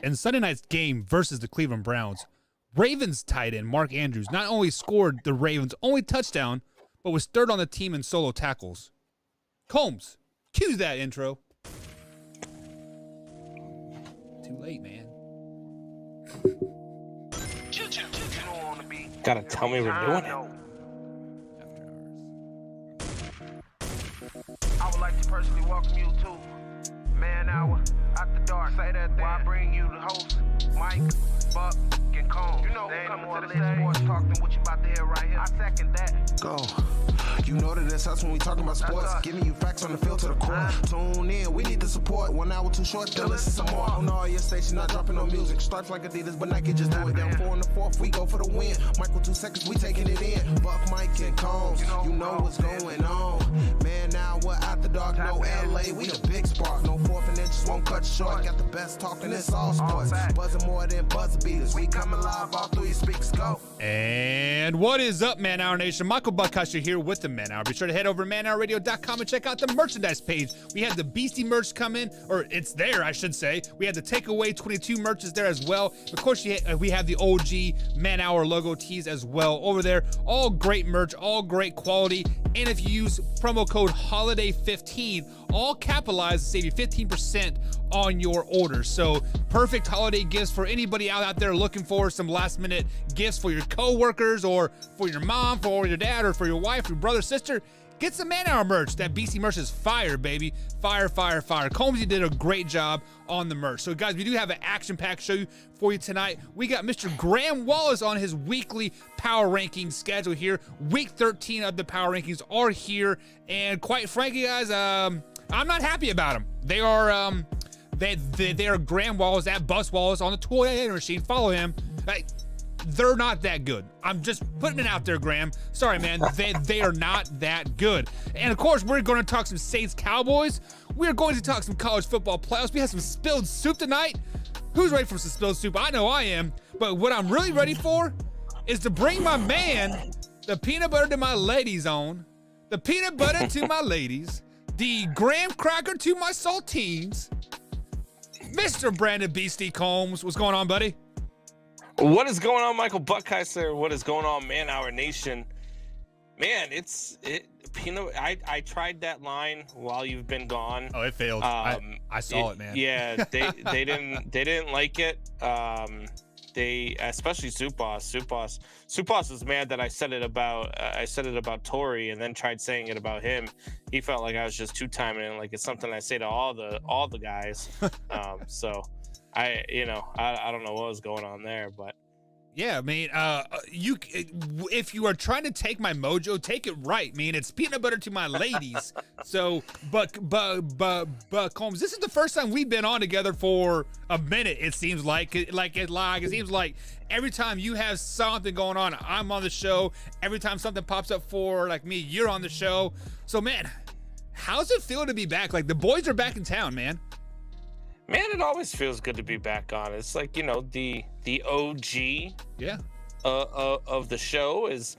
In Sunday night's game versus the Cleveland Browns, Ravens tight end Mark Andrews not only scored the Ravens' only touchdown, but was third on the team in solo tackles. Combs, cue that intro. Too late, man. Gotta tell me we're doing it. After I would like to personally welcome you to Man Hour After Dark. Say that then. While I bring you the host, Mike, Buck, and Cone. You know who's coming to the stage. Sports talk than what you about to hear right here. I second that. Go. You know that it's us when we talking about sports. Giving you facts on the field to the core. Tune in, we need the support. 1 hour too short, then listen some more. On all your stations, not dropping no music. Stripes like Adidas, but Nike just do it. Down 4 in the 4th, we go for the win. Michael 2 seconds, we taking it in. Buck, Mike, and Combs. You know what's going on. Man, now we're after dark, no LA. We the big spark. No 4th and inches won't cut you short. Got the best talking, it's all sports. Buzzing more than buzzer beaters. We coming live, all 3 speakers go. And what is up, Man Hour Nation? Michael Buckhuister here with the Man Hour. Be sure to head over to manhourradio.com and check out the merchandise page. We had the Beastie merch come in, or it's there, I should say. We had the Takeaway 22 merch is there as well. Of course, we have the OG Man Hour logo tees as well over there. All great merch, all great quality. And if you use promo code HOLIDAY15, all capitalized, save you 15% on your order. So perfect holiday gifts for anybody out there looking for some last minute gifts for your coworkers or for your mom, for your dad, or for your wife, your brother, sister. Get some Man Hour merch. That BC merch is fire, baby. Fire, fire, fire. Combsy did a great job on the merch. So, guys, we do have an action-packed show for you tonight. We got Mr. Graham Wallace on his weekly power rankings schedule here. Week 13 of the power rankings are here. And quite frankly, guys, I'm not happy about them. They are they are Graham Wallace at Bus Wallace on the Toy Machine. Follow him. They're not that good. I'm just putting it out there, Graham. Sorry, man. They are not that good. And of course, we're going to talk some Saints Cowboys. We're going to talk some college football playoffs. We have some spilled soup tonight. Who's ready for some spilled soup? I know I am. But what I'm really ready for is to bring my man, the peanut butter to my ladies on, the peanut butter to my ladies, the graham cracker to my saltines, Mr. Brandon Beastie Combs. What's going on, buddy? What is going on, Michael Buckhuister? What is going on, Man Hour Nation? Man, peanut. I tried that line while you've been gone. Oh, it failed. I saw it, man. Yeah, they didn't like it. They, especially Soup Boss. Soup Boss was mad that I said it about Tori and then tried saying it about him. He felt like I was just two-timing it, like it's something I say to all the guys. So I don't know what was going on there, but yeah, I mean, if you are trying to take my mojo, take it right. I mean, it's peanut butter to my ladies. So, but Combs, this is the first time we've been on together for a minute. It seems like it seems like every time you have something going on, I'm on the show. Every time something pops up for like me, you're on the show. So, man, how's it feel to be back? Like the boys are back in town, man. Man, it always feels good to be back on. It's like, the OG of the show is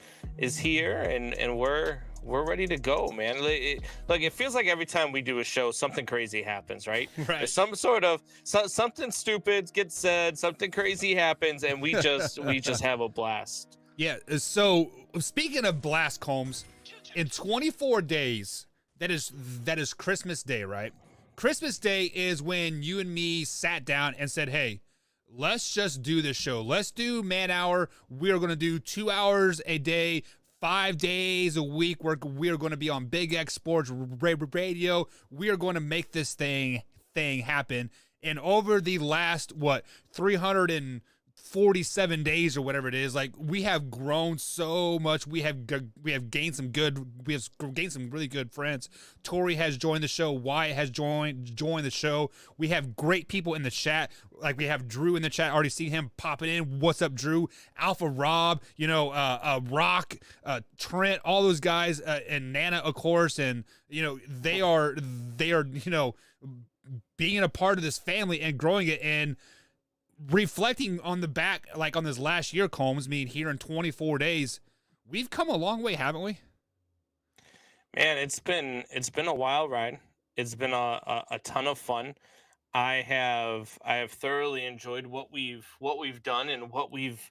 here and we're ready to go, man. It feels like every time we do a show, something crazy happens, right? There's some sort of something stupid gets said, something crazy happens, and we just have a blast. Yeah. So speaking of blast, Combs, in 24 days, that is Christmas Day, right? Christmas Day is when you and me sat down and said, hey, let's just do this show. Let's do Man Hour. We are going to do 2 hours a day, 5 days a week. We are going to be on Big X Sports Radio. We are going to make this thing happen. And over the last, 347 days or whatever it is, like we have grown so much. We have gained some really good friends. Tori has joined the show. Wyatt has joined the show. We have great people in the chat. Like we have Drew in the chat. Already seen him popping in. What's up, Drew? Alpha Rob, Rock, Trent, all those guys, and Nana, of course, and they are being a part of this family and growing it and reflecting on the back, like on this last year, Combs, I mean, here in 24 days, we've come a long way, haven't we? Man, it's been a wild ride. It's been a ton of fun. I have thoroughly enjoyed what we've done and what we've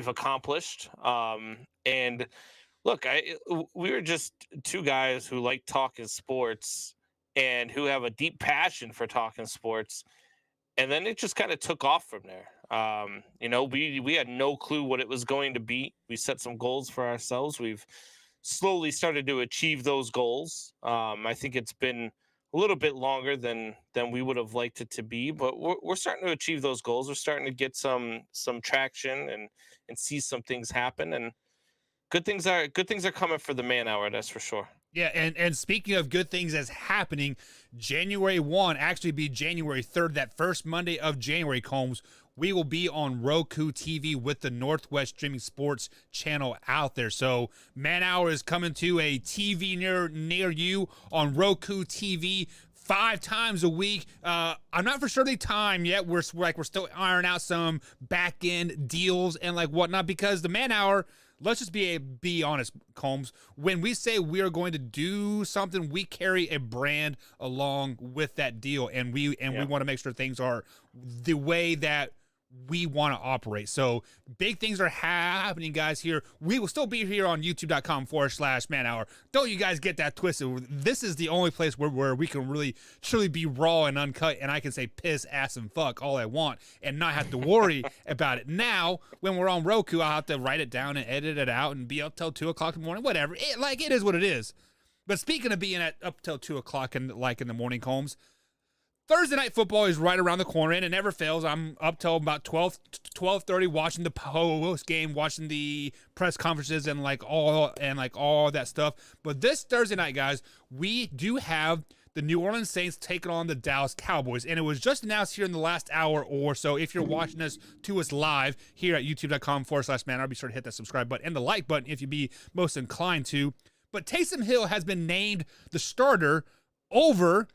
accomplished. And look, we were just two guys who like talking sports and who have a deep passion for talking sports, and then it just kind of took off from there. We had no clue what it was going to be. We set some goals for ourselves. We've slowly started to achieve those goals. I think it's been a little bit longer than we would have liked it to be, but we're starting to achieve those goals. We're starting to get some traction and see some things happen. And good things are coming for the man hour. That's for sure. Yeah, and speaking of good things that's happening, January 1 actually be January 3rd, that first Monday of January, Combs. We will be on Roku TV with the Northwest Streaming Sports channel out there. So Man Hour is coming to a TV near you on Roku TV 5 times a week. I'm not for sure the time yet. We're still ironing out some back end deals and like whatnot, because the Man Hour, let's just be honest, Combs. When we say we are going to do something, we carry a brand along with that deal, and we want to make sure things are the way that we want to operate. So big things are happening, guys. Here we will still be here on youtube.com/man hour. Don't you guys get that twisted. This is the only place where we can really truly be raw and uncut, and I can say piss, ass, and fuck all I want and not have to worry about it. Now when we're on Roku, I'll have to write it down and edit it out and be up till 2 o'clock in the morning, whatever. It is what it is. But speaking of being up till 2 o'clock in the morning, Combs, Thursday night football is right around the corner, and it never fails. I'm up till about 12:30 watching the post game, watching the press conferences and all that stuff. But this Thursday night, guys, we do have the New Orleans Saints taking on the Dallas Cowboys, and it was just announced here in the last hour or so. If you're watching us live here at youtube.com/man, I'll be sure to hit that subscribe button and the like button if you be most inclined to. But Taysom Hill has been named the starter over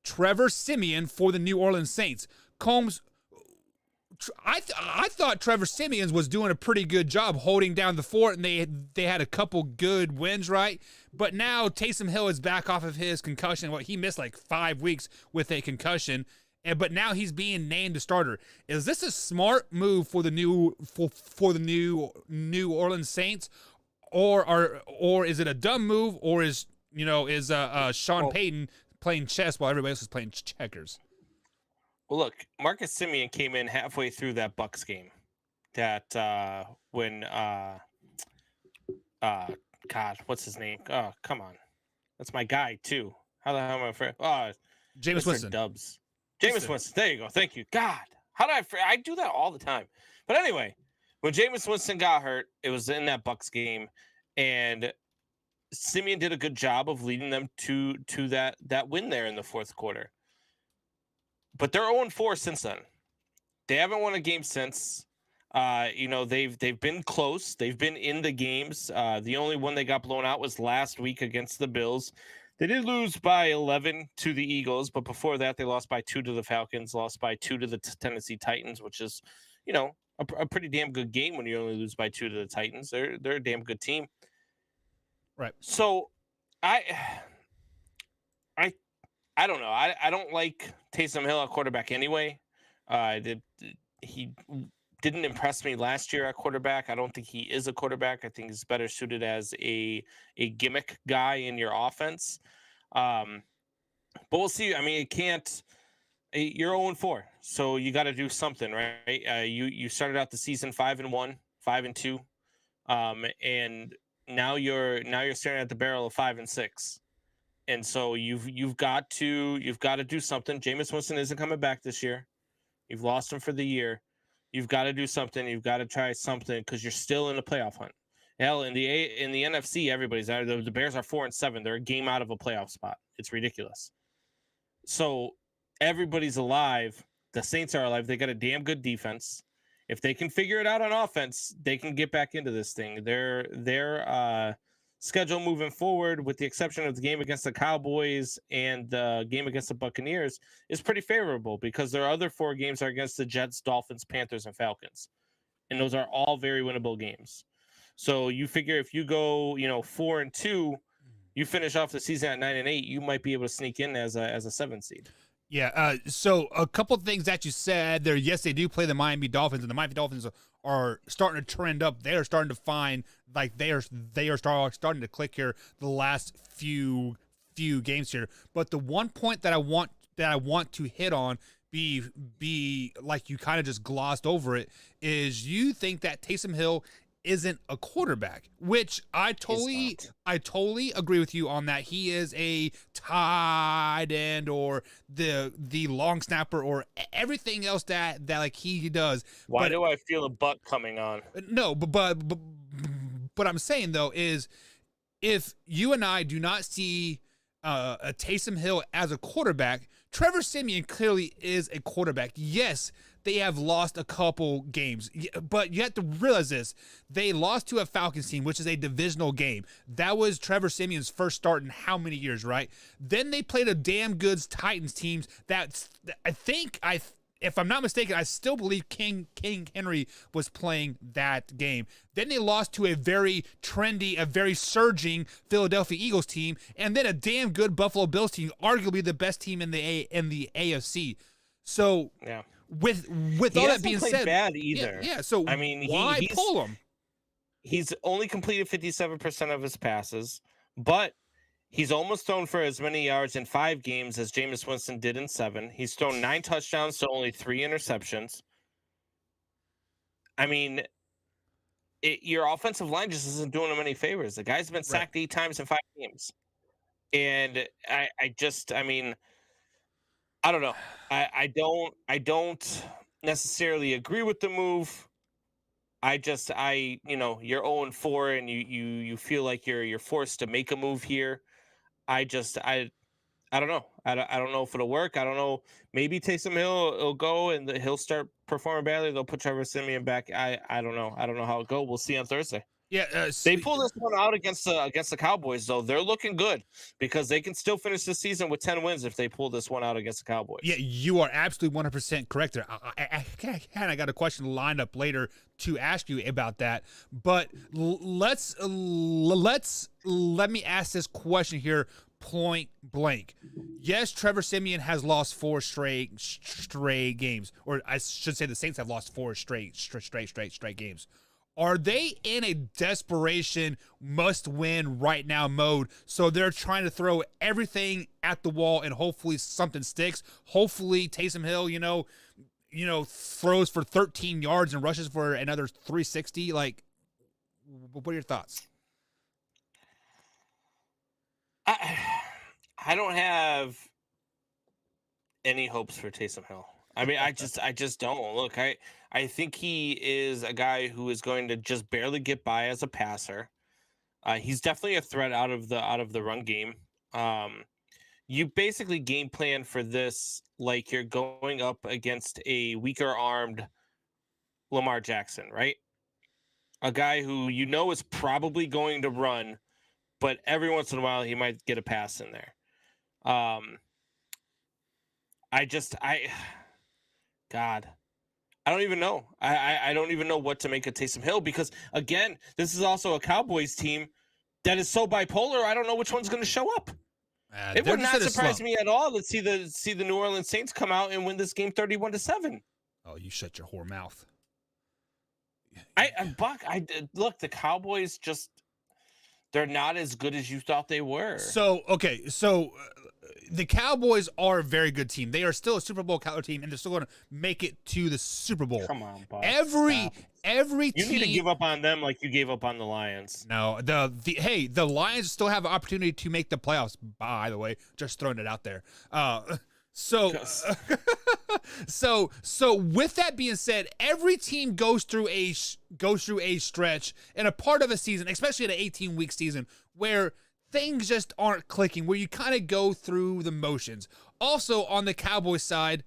Trevor Siemian for the New Orleans Saints. Combs, I thought Trevor Siemian was doing a pretty good job holding down the fort, and they had a couple good wins, right? But now Taysom Hill is back off of his concussion. He missed like 5 weeks with a concussion, but now he's being named the starter. Is this a smart move for the New Orleans Saints, or is it a dumb move, or is Sean Payton playing chess while everybody else is playing checkers? Well, look, Marcus Simeon came in halfway through that Bucks game. That when God, what's his name? Oh, come on, that's my guy too. How the hell am I afraid? Oh, Jameis Winston. Dubs. Jameis Winston. There you go. Thank you. God, how did I do that all the time? But anyway, when Jameis Winston got hurt, it was in that Bucks game, and Simeon did a good job of leading them to that win there in the fourth quarter. But they're 0-4 since then. They haven't won a game since. They've been close. They've been in the games. The only one they got blown out was last week against the Bills. They did lose by 11 to the Eagles, but before that they lost by 2 to the Falcons, lost by 2 to the Tennessee Titans, which is, a pretty damn good game when you only lose by 2 to the Titans. They're a damn good team. Right. So I don't know. I don't like Taysom Hill at quarterback anyway. He didn't impress me last year at quarterback. I don't think he is a quarterback. I think he's better suited as a gimmick guy in your offense. But we'll see. I mean, you're 0-4, so you got to do something, right? You started out the season 5-1, 5-2, and now you're staring at the barrel of 5-6. And so you've got to do something. Jameis Winston isn't coming back this year. You've lost him for the year. You've got to do something. You've got to try something because you're still in the playoff hunt. Hell, in the NFC, everybody's out. The Bears are 4-7. They're a game out of a playoff spot. It's ridiculous. So everybody's alive. The Saints are alive. They got a damn good defense. If they can figure it out on offense, they can get back into this thing. Their schedule moving forward, with the exception of the game against the Cowboys and the game against the Buccaneers, is pretty favorable because their other 4 games are against the Jets, Dolphins, Panthers, and Falcons. And those are all very winnable games. So you figure if you go, 4-2, you finish off the season at 9-8, you might be able to sneak in as a 7 seed. Yeah. So a couple of things that you said there. Yes, they do play the Miami Dolphins, and the Miami Dolphins are starting to trend up. They are starting to find like they are starting to click here the last few games here. But the one point that I want to hit on be like you kind of just glossed over it is you think that Taysom Hill isn't a quarterback, which I totally agree with you on that. He is a tight end or the long snapper or everything else that like he does. Why do I feel a butt coming on? No, but I'm saying though is if you and I do not see a Taysom Hill as a quarterback, Trevor Siemian clearly is a quarterback. Yes, they have lost a couple games, but you have to realize this. They lost to a Falcons team, which is a divisional game. That was Trevor Siemian's first start in how many years, right? Then they played a damn good Titans teams that if I'm not mistaken, I still believe King Henry was playing that game. Then they lost to a very trendy, a very surging Philadelphia Eagles team, and then a damn good Buffalo Bills team, arguably the best team in the AFC. So yeah. With all that being said, bad either. Yeah. So I mean, why pull him? He's only completed 57% of his passes, but he's almost thrown for as many yards in 5 games as Jameis Winston did in 7. He's thrown 9 touchdowns to only 3 interceptions. I mean, your offensive line just isn't doing him any favors. The guy's been sacked 8 times in 5 games. And I mean, I don't know. I don't necessarily agree with the move. You're 0-4 and you feel like you're forced to make a move here. I don't know. I don't know if it'll work. I don't know. Maybe Taysom Hill will go and he'll start performing badly. They'll put Trevor Siemian back. I don't know. I don't know how it'll go. We'll see on Thursday. Yeah, they pull this one out against the Cowboys, though. They're looking good because they can still finish the season with 10 wins if they pull this one out against the Cowboys. Yeah, you are absolutely 100% correct there. I got a question lined up later to ask you about that, but let me ask this question here point blank. Yes, Trevor Siemian has lost 4 straight games, or I should say the Saints have lost 4 straight games. Are they in a desperation must-win right now mode? So they're trying to throw everything at the wall and hopefully something sticks. Hopefully Taysom Hill, throws for 13 yards and rushes for another 360. Like, what are your thoughts? I don't have any hopes for Taysom Hill. I mean, I just don't. Look, I think he is a guy who is going to just barely get by as a passer. He's definitely a threat out of the run game. You basically game plan for this like you're going up against a weaker armed Lamar Jackson, right? A guy who is probably going to run, but every once in a while he might get a pass in there. God, I don't even know. I don't even know what to make of Taysom Hill because, again, this is also a Cowboys team that is so bipolar. I don't know which one's going to show up. It would not surprise me at all to see the New Orleans Saints come out and win this game 31-7. Oh, you shut your whore mouth. Look, the Cowboys they're not as good as you thought they were. So the Cowboys are a very good team. They are still a Super Bowl caliber team, and they're still going to make it to the Super Bowl. Come on, Bob. Every team. You need to give up on them like you gave up on the Lions. No, the Lions still have an opportunity to make the playoffs. By the way, just throwing it out there. So with that being said, every team goes through a stretch and a part of a season, especially an 18-week season, where things just aren't clicking, where you kind of go through the motions. Also, on the Cowboys side,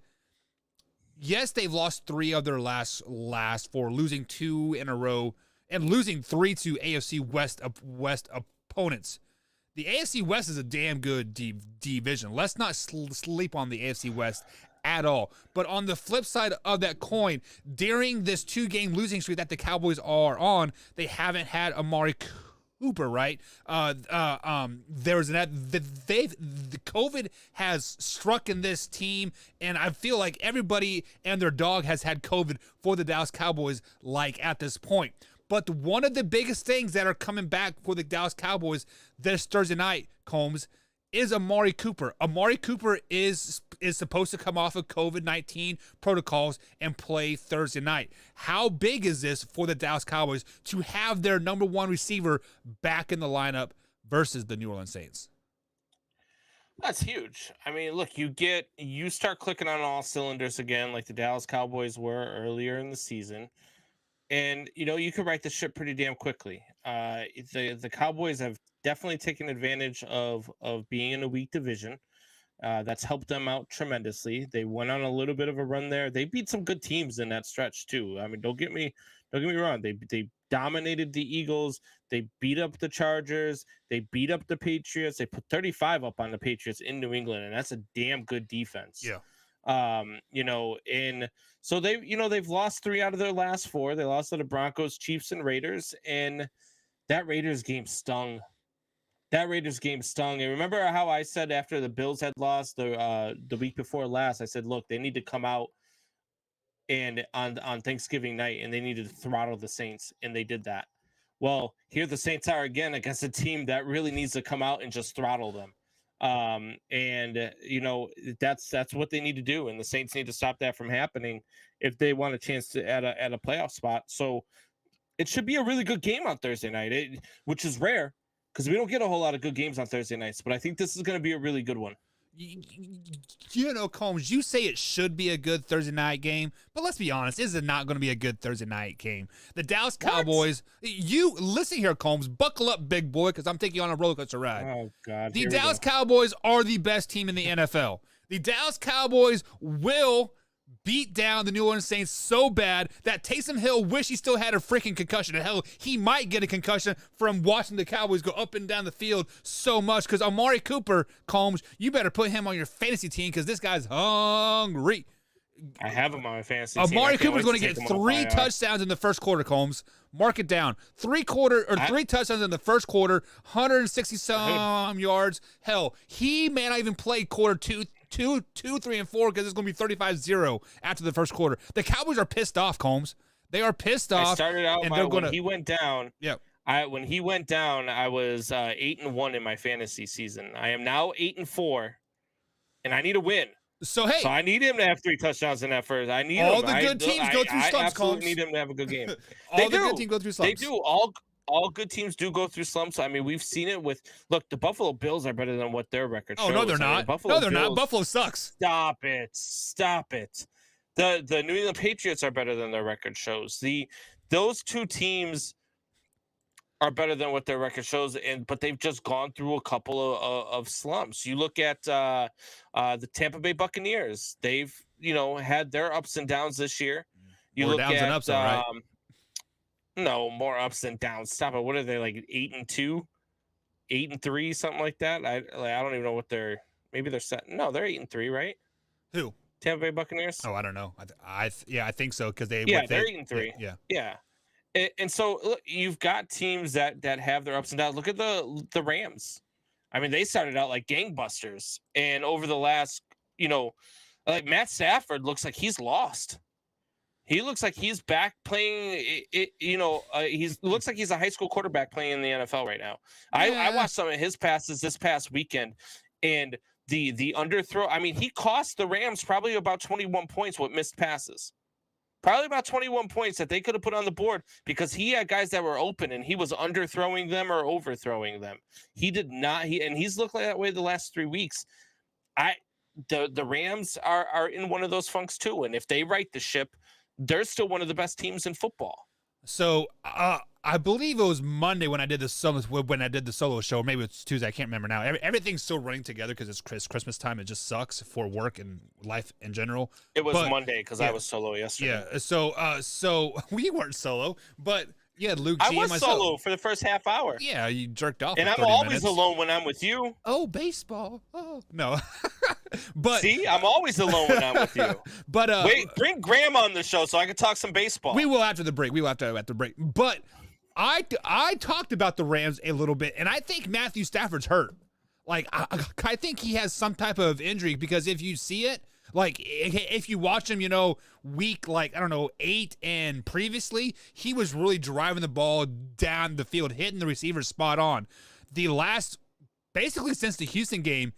yes, they've lost 3 of their last 4, losing 2 in a row and losing 3 to AFC West opponents. The AFC West is a damn good division. Let's not sleep on the AFC West at all. But on the flip side of that coin, during this 2-game losing streak that the Cowboys are on, they haven't had Amari Cooper, right? There was the COVID has struck in this team, and I feel like everybody and their dog has had COVID for the Dallas Cowboys, like at this point. But one of the biggest things that are coming back for the Dallas Cowboys this Thursday night, Combs, is Amari Cooper. Amari Cooper is supposed to come off of COVID-19 protocols and play Thursday night. How big is this for the Dallas Cowboys to have their number one receiver back in the lineup versus the New Orleans Saints? That's huge. I mean, look, you start clicking on all cylinders again, like the Dallas Cowboys were earlier in the season. And, you can write the ship pretty damn quickly. The Cowboys have definitely taken advantage of being in a weak division. That's helped them out tremendously. They went on a little bit of a run there. They beat some good teams in that stretch too. I mean, don't get me wrong. They dominated the Eagles. They beat up the Chargers. They beat up the Patriots. They put 35 up on the Patriots in New England, and that's a damn good defense. Yeah. And so they've lost 3 out of their last 4. They lost to the Broncos, Chiefs, and Raiders, and that Raiders game stung. And remember how I said after the Bills had lost the week before last, I said, look, they need to come out and on Thanksgiving night, and they needed to throttle the Saints, and they did that. Well, here the Saints are again against a team that really needs to come out and just throttle them. That's what they need to do, and the Saints need to stop that from happening if they want a chance to at a playoff spot. So it should be a really good game on Thursday night, which is rare because we don't get a whole lot of good games on Thursday nights. But I think this is going to be a really good one. Combs, you say it should be a good Thursday night game, but let's be honest, this is not going to be a good Thursday night game. The Dallas Cowboys, you listen here, Combs, buckle up, big boy, because I'm taking you on a roller coaster ride. Oh, God. The Dallas Cowboys are the best team in the NFL. The Dallas Cowboys will beat down the New Orleans Saints so bad that Taysom Hill wish he still had a freaking concussion. Hell, he might get a concussion from watching the Cowboys go up and down the field so much because Amari Cooper, Combs, you better put him on your fantasy team because this guy's hungry. I have him on my fantasy team. Amari Cooper's going to get 3 touchdowns in the first quarter, Combs. Mark it down. 3 touchdowns in the first quarter, 160 some yards. Hell, he may not even play quarter 2, 3, and 4 because it's going to be 35-0 after the first quarter. The Cowboys are pissed off, Combs. They are pissed off. I started out and when he went down. Yep. When he went down, I was 8-1 in my fantasy season. I am now 8-4, and I need a win. So I need him to have 3 touchdowns in that first. I need all him. the good teams go through slumps. I absolutely need him to have a good game. All the good teams go through slumps. They do. All good teams do go through slumps. I mean, we've seen it with. Look, the Buffalo Bills are better than what their record shows. Oh no, they're not. Buffalo Bills, not. Buffalo sucks. Stop it. The New England Patriots are better than their record shows. Those 2 teams are better than what their record shows, but they've just gone through a couple of slumps. You look at the Tampa Bay Buccaneers; they've had their ups and downs this year. You more look downs at and ups, all right. No, more ups and downs. Stop it. What are they, like 8-2, 8-3, something like that? I don't even know what they're. Maybe they're set. No, they're 8-3, right? Who? Tampa Bay Buccaneers. Oh, I don't know. I think so because they. Yeah, they're 8-3. Yeah. And so look, you've got teams that have their ups and downs. Look at the Rams. I mean, they started out like gangbusters, and over the last, like Matt Stafford looks like he's lost. He looks like he's back playing. Looks like he's a high school quarterback playing in the NFL right now. Yeah. I watched some of his passes this past weekend, and the underthrow. I mean, he cost the Rams probably about 21 points with missed passes. Probably about 21 points that they could have put on the board because he had guys that were open and he was underthrowing them or overthrowing them. He did not. He's looked like that way the last 3 weeks. The Rams are in one of those funks too, and if they right the ship, they're still one of the best teams in football. So I believe it was Monday when I did the solo show. Maybe it's Tuesday. I can't remember now. Everything's still running together because it's Christmas time. It just sucks for work and life in general. It was Monday because I was solo yesterday. Yeah. So we weren't solo, but yeah, Luke G I was and myself. solo for the first half hour. Yeah, you jerked off. And for I'm 30 always minutes. alone when I'm with you. Oh, baseball. Oh no. But see, I'm always alone when I'm with you. But wait, bring Graham on the show so I can talk some baseball. We will after the break. We will after the break. But I talked about the Rams a little bit, and I think Matthew Stafford's hurt. Like, I think he has some type of injury, because if you see it, like, if you watch him, week, like, I don't know, 8 and previously, he was really driving the ball down the field, hitting the receiver spot on. The last, basically since the Houston game,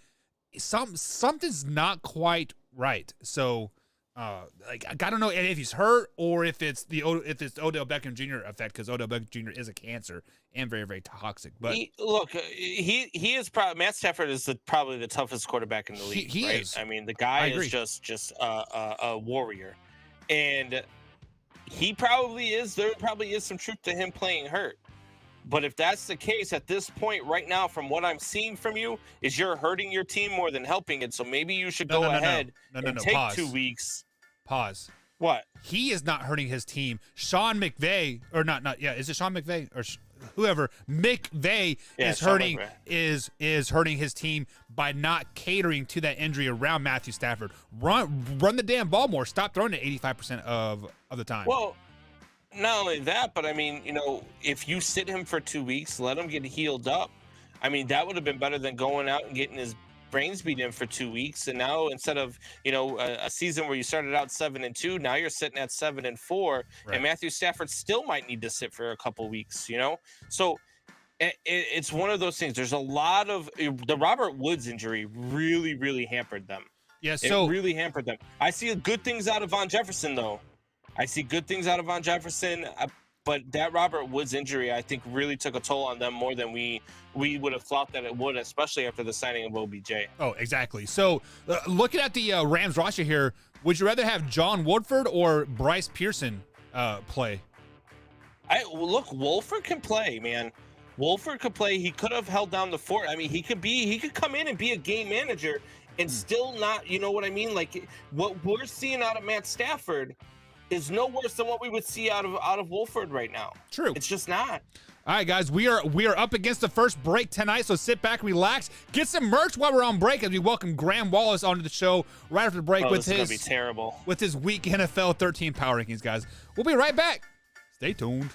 something's not quite right. So, like, I don't know if he's hurt or if it's Odell Beckham Jr. effect, because Odell Beckham Jr. is a cancer and very, very toxic. But he is probably, Matt Stafford is probably the toughest quarterback in the league. He right? is. I mean, the guy is just a warrior, and he probably is. There probably is some truth to him playing hurt. But if that's the case at this point right now, from what I'm seeing from you, is you're hurting your team more than helping it. So maybe you should go ahead and take Pause. 2 weeks. Pause. What? He is not hurting his team. Sean McVay, or not, is it Sean McVay or whoever? McVay is hurting is hurting his team by not catering to that injury around Matthew Stafford. Run the damn ball more. Stop throwing it 85% of the time. Well, not only that, but I mean, if you sit him for 2 weeks, let him get healed up. I mean, that would have been better than going out and getting his brains beat in for 2 weeks. And now, instead of a season where you started out 7-2, now you're sitting at 7-4, right. And Matthew Stafford still might need to sit for a couple weeks. So it's one of those things. There's a lot of the Robert Woods injury really, really hampered them. Yeah, so it really hampered them. I see good things out of Von Jefferson, though. But that Robert Woods injury, I think, really took a toll on them more than we would have thought that it would, especially after the signing of OBJ. Oh, exactly. So, looking at the Rams roster here, would you rather have John Woodford or Bryce Pearson play? Look, Wolford can play, man. Wolford could play. He could have held down the fort. I mean, he could come in and be a game manager and still not, you know what I mean? Like, what we're seeing out of Matt Stafford is no worse than what we would see out of Wolford right now. True. It's just not. All right, guys, we are up against the first break tonight, so sit back, relax, get some merch while we're on break as we welcome Graham Wallace onto the show right after the break This is gonna be terrible. with his week NFL 13 power rankings, guys. We'll be right back. Stay tuned.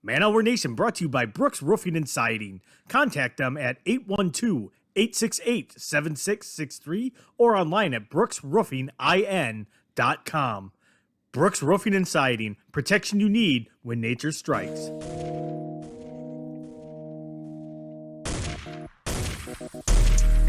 Man Hour Nation brought to you by Brooks Roofing and Siding. Contact them at 812-868-7663 or online at brooksroofingin.com. Brooks Roofing and Siding, protection you need when nature strikes.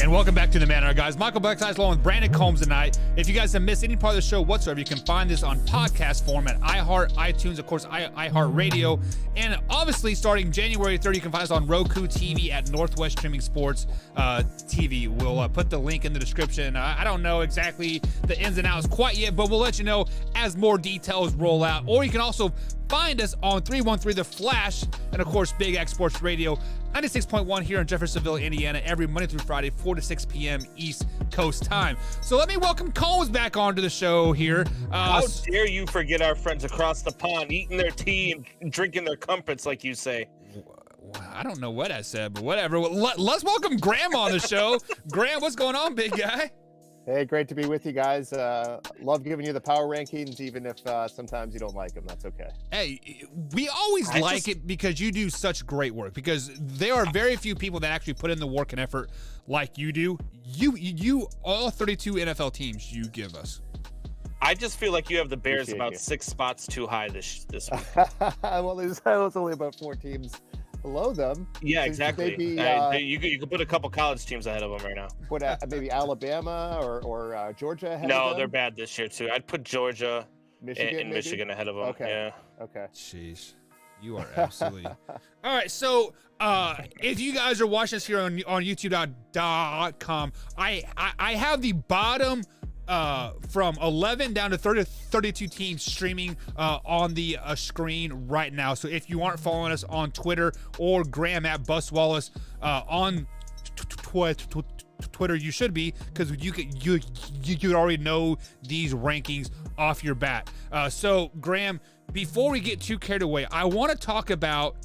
And welcome back to the Man Hour, guys. Michael Buckeye along with Brandon Combs tonight. If you guys have missed any part of the show whatsoever, you can find this on podcast form at iHeart, iTunes, of course, iHeart Radio. And obviously, starting January 3rd, you can find us on Roku TV at Northwest Streaming Sports TV. We'll put the link in the description. I don't know exactly the ins and outs quite yet, but we'll let you know as more details roll out. Or you can also find us on 313 The Flash and, of course, Big X Sports Radio, 96.1 here in Jeffersonville, Indiana, every Monday through Friday, 4 to 6 p.m. East Coast time. So let me welcome Combs back onto the show here. How dare you forget our friends across the pond, eating their tea and drinking their comforts, like you say. I don't know what I said, but whatever. Let's welcome Graham on the show. Graham, what's going on, big guy? Hey, great to be with you guys. Love giving you the power rankings, even if sometimes you don't like them. That's okay. Hey, we always it because you do such great work, because there are very few people that actually put in the work and effort like you do. You all 32 NFL teams you give us. I just feel like you have the Bears about 6 spots too high this week. Well, there's only about 4 teams below them. Yeah, So exactly. maybe, you could put a couple college teams ahead of them right now. Put maybe Alabama or Georgia ahead of No, them? they're bad this year too. I'd put Georgia Michigan, and maybe? Michigan ahead of them. Okay. Yeah. Okay. Jeez, you are absolutely. All right, so if you guys are watching us here on YouTube.com, I have the bottom from 11 down to 32 teams streaming on the screen right now. So if you aren't following us on Twitter or Graham at Bus Wallace on Twitter, you should be, because you already know these rankings off your bat. So Graham, before we get too carried away, I want to talk about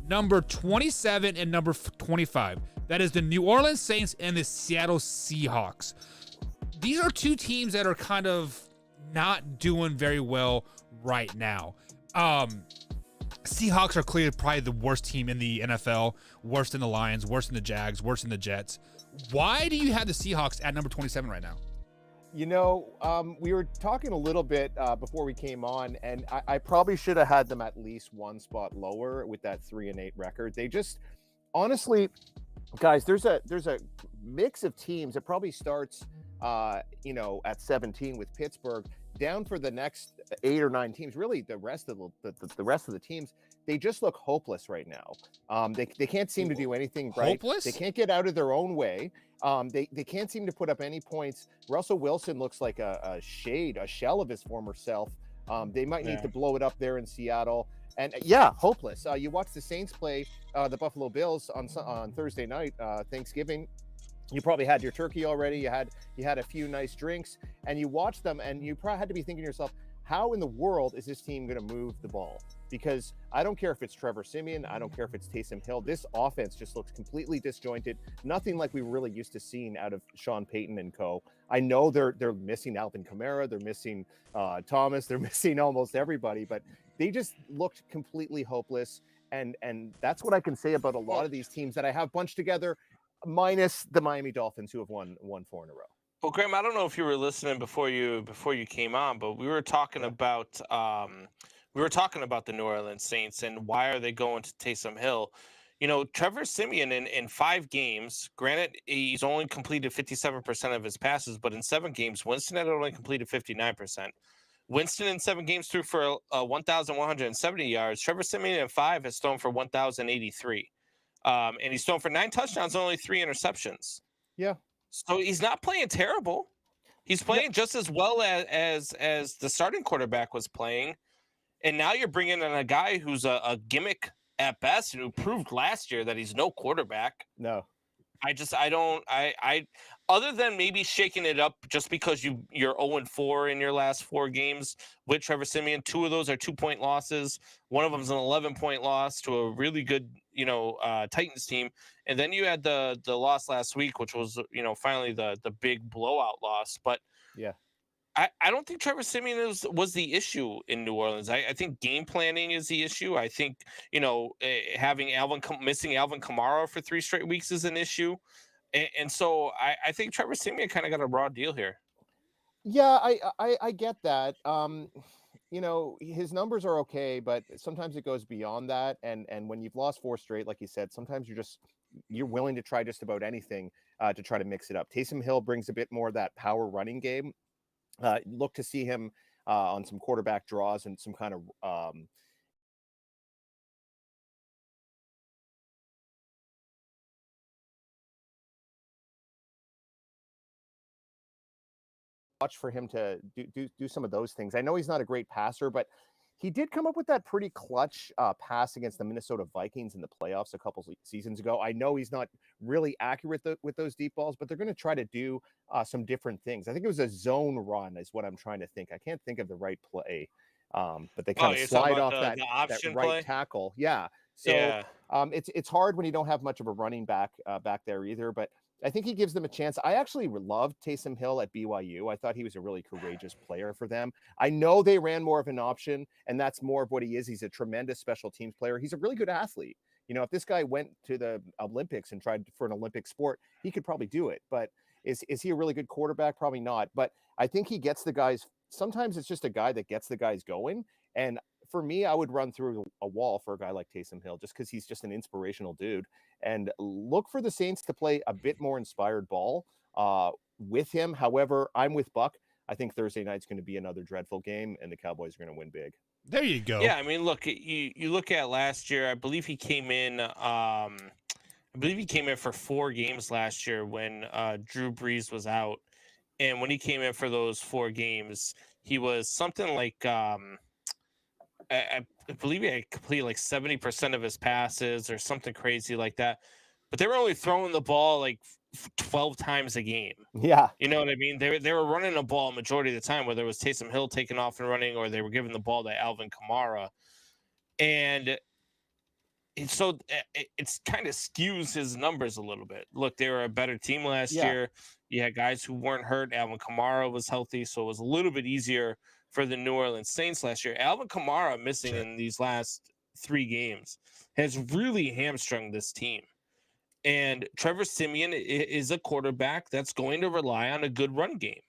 number 27 and number 25. That is the New Orleans Saints and the Seattle Seahawks. These are two teams that are kind of not doing very well right now. Seahawks are clearly probably the worst team in the NFL, worse than the Lions, worse than the Jags, worse than the Jets. Why do you have the Seahawks at number 27 right now? You know, we were talking a little bit before we came on, and I probably should have had them at least 1 spot lower with that 3-8 record. They just, honestly, guys, there's a mix of teams. It probably starts at 17 with Pittsburgh, down for the next 8 or 9 teams. Really, the rest of the teams, they just look hopeless right now. They can't seem to do anything right. Hopeless? They can't get out of their own way. They can't seem to put up any points. Russell Wilson looks like a shell of his former self. They might need to blow it up there in Seattle. And hopeless. You watch the Saints play the Buffalo Bills on Thursday night, Thanksgiving. You probably had your turkey already. You had a few nice drinks, and you watched them, and you probably had to be thinking to yourself, how in the world is this team going to move the ball? Because I don't care if it's Trevor Siemian, I don't care if it's Taysom Hill. This offense just looks completely disjointed. Nothing like we were really used to seeing out of Sean Payton and co. I know they're missing Alvin Kamara, they're missing Thomas, they're missing almost everybody, but they just looked completely hopeless. And that's what I can say about a lot of these teams that I have bunched together, minus the Miami Dolphins, who have won 4 in a row. Well, Graham, I don't know if you were listening before you came on, but we were talking about the New Orleans Saints and why are they going to Taysom Hill. You know, Trevor Siemian in 5 games, granted, he's only completed 57% of his passes, but in 7 games, Winston had only completed 59%. Winston in 7 games threw for 1,170 yards. Trevor Siemian in 5 has thrown for 1,083. And he's thrown for 9 touchdowns and only 3 interceptions. Yeah. So he's not playing terrible. He's playing just as well as the starting quarterback was playing. And now you're bringing in a guy who's a gimmick at best, and who proved last year that he's no quarterback. No. I other than maybe shaking it up just because you're 0-4 in your last 4 games with Trevor Siemian. 2 of those are 2-point losses. One of them is an 11-point loss to a really good, Titans team. And then you had the loss last week, which was, finally the big blowout loss. But yeah, I don't think Trevor Siemian was the issue in New Orleans. I think game planning is the issue. I think having missing Alvin Kamara for 3 straight weeks is an issue, and so I think Trevor Siemian kind of got a raw deal here. Yeah, I get that. His numbers are okay, but sometimes it goes beyond that. And when you've lost 4 straight, like you said, sometimes you're willing to try just about anything to try to mix it up. Taysom Hill brings a bit more of that power running game. Look to see him on some quarterback draws and some kind of watch for him to do some of those things. I know he's not a great passer, but he did come up with that pretty clutch pass against the Minnesota Vikings in the playoffs a couple seasons ago. I know he's not really accurate with those deep balls, but they're going to try to do some different things. I think it was a zone run is what I'm trying to think. I can't think of the right play, but they kind of slide off that right play? tackle. Yeah. So Yeah. It's hard when you don't have much of a running back back there either, but I think he gives them a chance. I actually loved Taysom Hill at BYU. I thought he was a really courageous player for them. I know they ran more of an option, and that's more of what he is. He's a tremendous special teams player. He's a really good athlete. If this guy went to the Olympics and tried for an Olympic sport, he could probably do it. But is he a really good quarterback? Probably not. But I think he gets the guys. Sometimes it's just a guy that gets the guys going. And for me, I would run through a wall for a guy like Taysom Hill just because he's just an inspirational dude. And look for the Saints to play a bit more inspired ball with him. However, I'm with Buck. I think Thursday night's going to be another dreadful game, and the Cowboys are going to win big. There you go. Yeah, I mean, look, you look at last year. I believe he came in. For 4 games last year when Drew Brees was out, and when he came in for those 4 games, he was something like I believe he had completed like 70% of his passes or something crazy like that. But they were only throwing the ball like 12 times a game. Yeah. You know what I mean? They were running the ball majority of the time, whether it was Taysom Hill taking off and running or they were giving the ball to Alvin Kamara. And so it's kind of skews his numbers a little bit. Look, they were a better team last year. You had guys who weren't hurt. Alvin Kamara was healthy, so it was a little bit easier for the New Orleans Saints last year. Alvin Kamara missing in these last 3 games has really hamstrung this team. And Trevor Siemian is a quarterback that's going to rely on a good run game.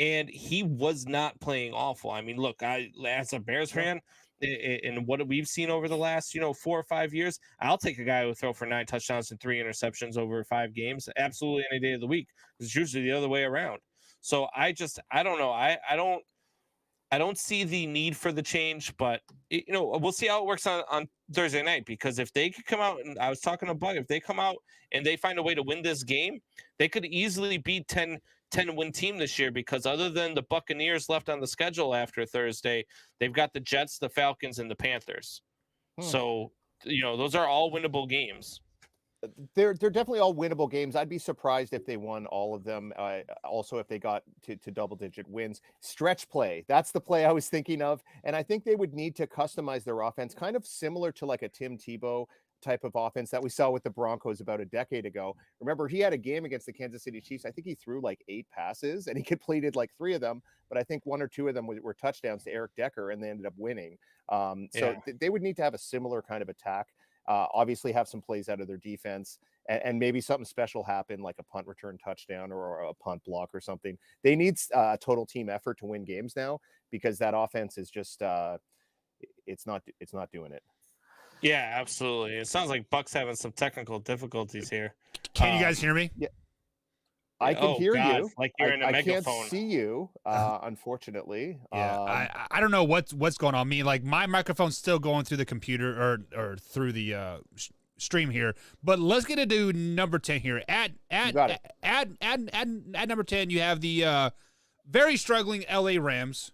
And he was not playing awful. I mean, look, as a Bears fan, and what we've seen over the last, 4 or 5 years, I'll take a guy who will throw for 9 touchdowns and 3 interceptions over 5 games absolutely any day of the week. It's usually the other way around. So I don't know. I don't see the need for the change, but we'll see how it works on Thursday night, because if they could come out, and I was talking to Bug, if they come out and they find a way to win this game, they could easily beat 10-win team this year, because other than the Buccaneers left on the schedule after Thursday, they've got the Jets, the Falcons, and the Panthers. So, those are all winnable games. They're definitely all winnable games. I'd be surprised if they won all of them. Also, if they got to double-digit wins. Stretch play. That's the play I was thinking of. And I think they would need to customize their offense, kind of similar to like a Tim Tebow type of offense that we saw with the Broncos about a decade ago. Remember, he had a game against the Kansas City Chiefs. I think he threw like 8 passes and he completed like 3 of them, but I think 1 or 2 of them were touchdowns to Eric Decker, and they ended up winning. They would need to have a similar kind of attack. Obviously have some plays out of their defense, and maybe something special happen, like a punt return touchdown or a punt block or something. They need a total team effort to win games now, because that offense is just it's not doing it. Yeah, absolutely. It sounds like Buck's having some technical difficulties here. Can you guys hear me? Yeah. I can hear you. Like you're in a megaphone. I can't see you, unfortunately. Yeah, I don't know what's going on. I mean, like, my microphone's still going through the computer or through the stream here. But let's get into number 10 here. At number 10, you have the very struggling LA Rams.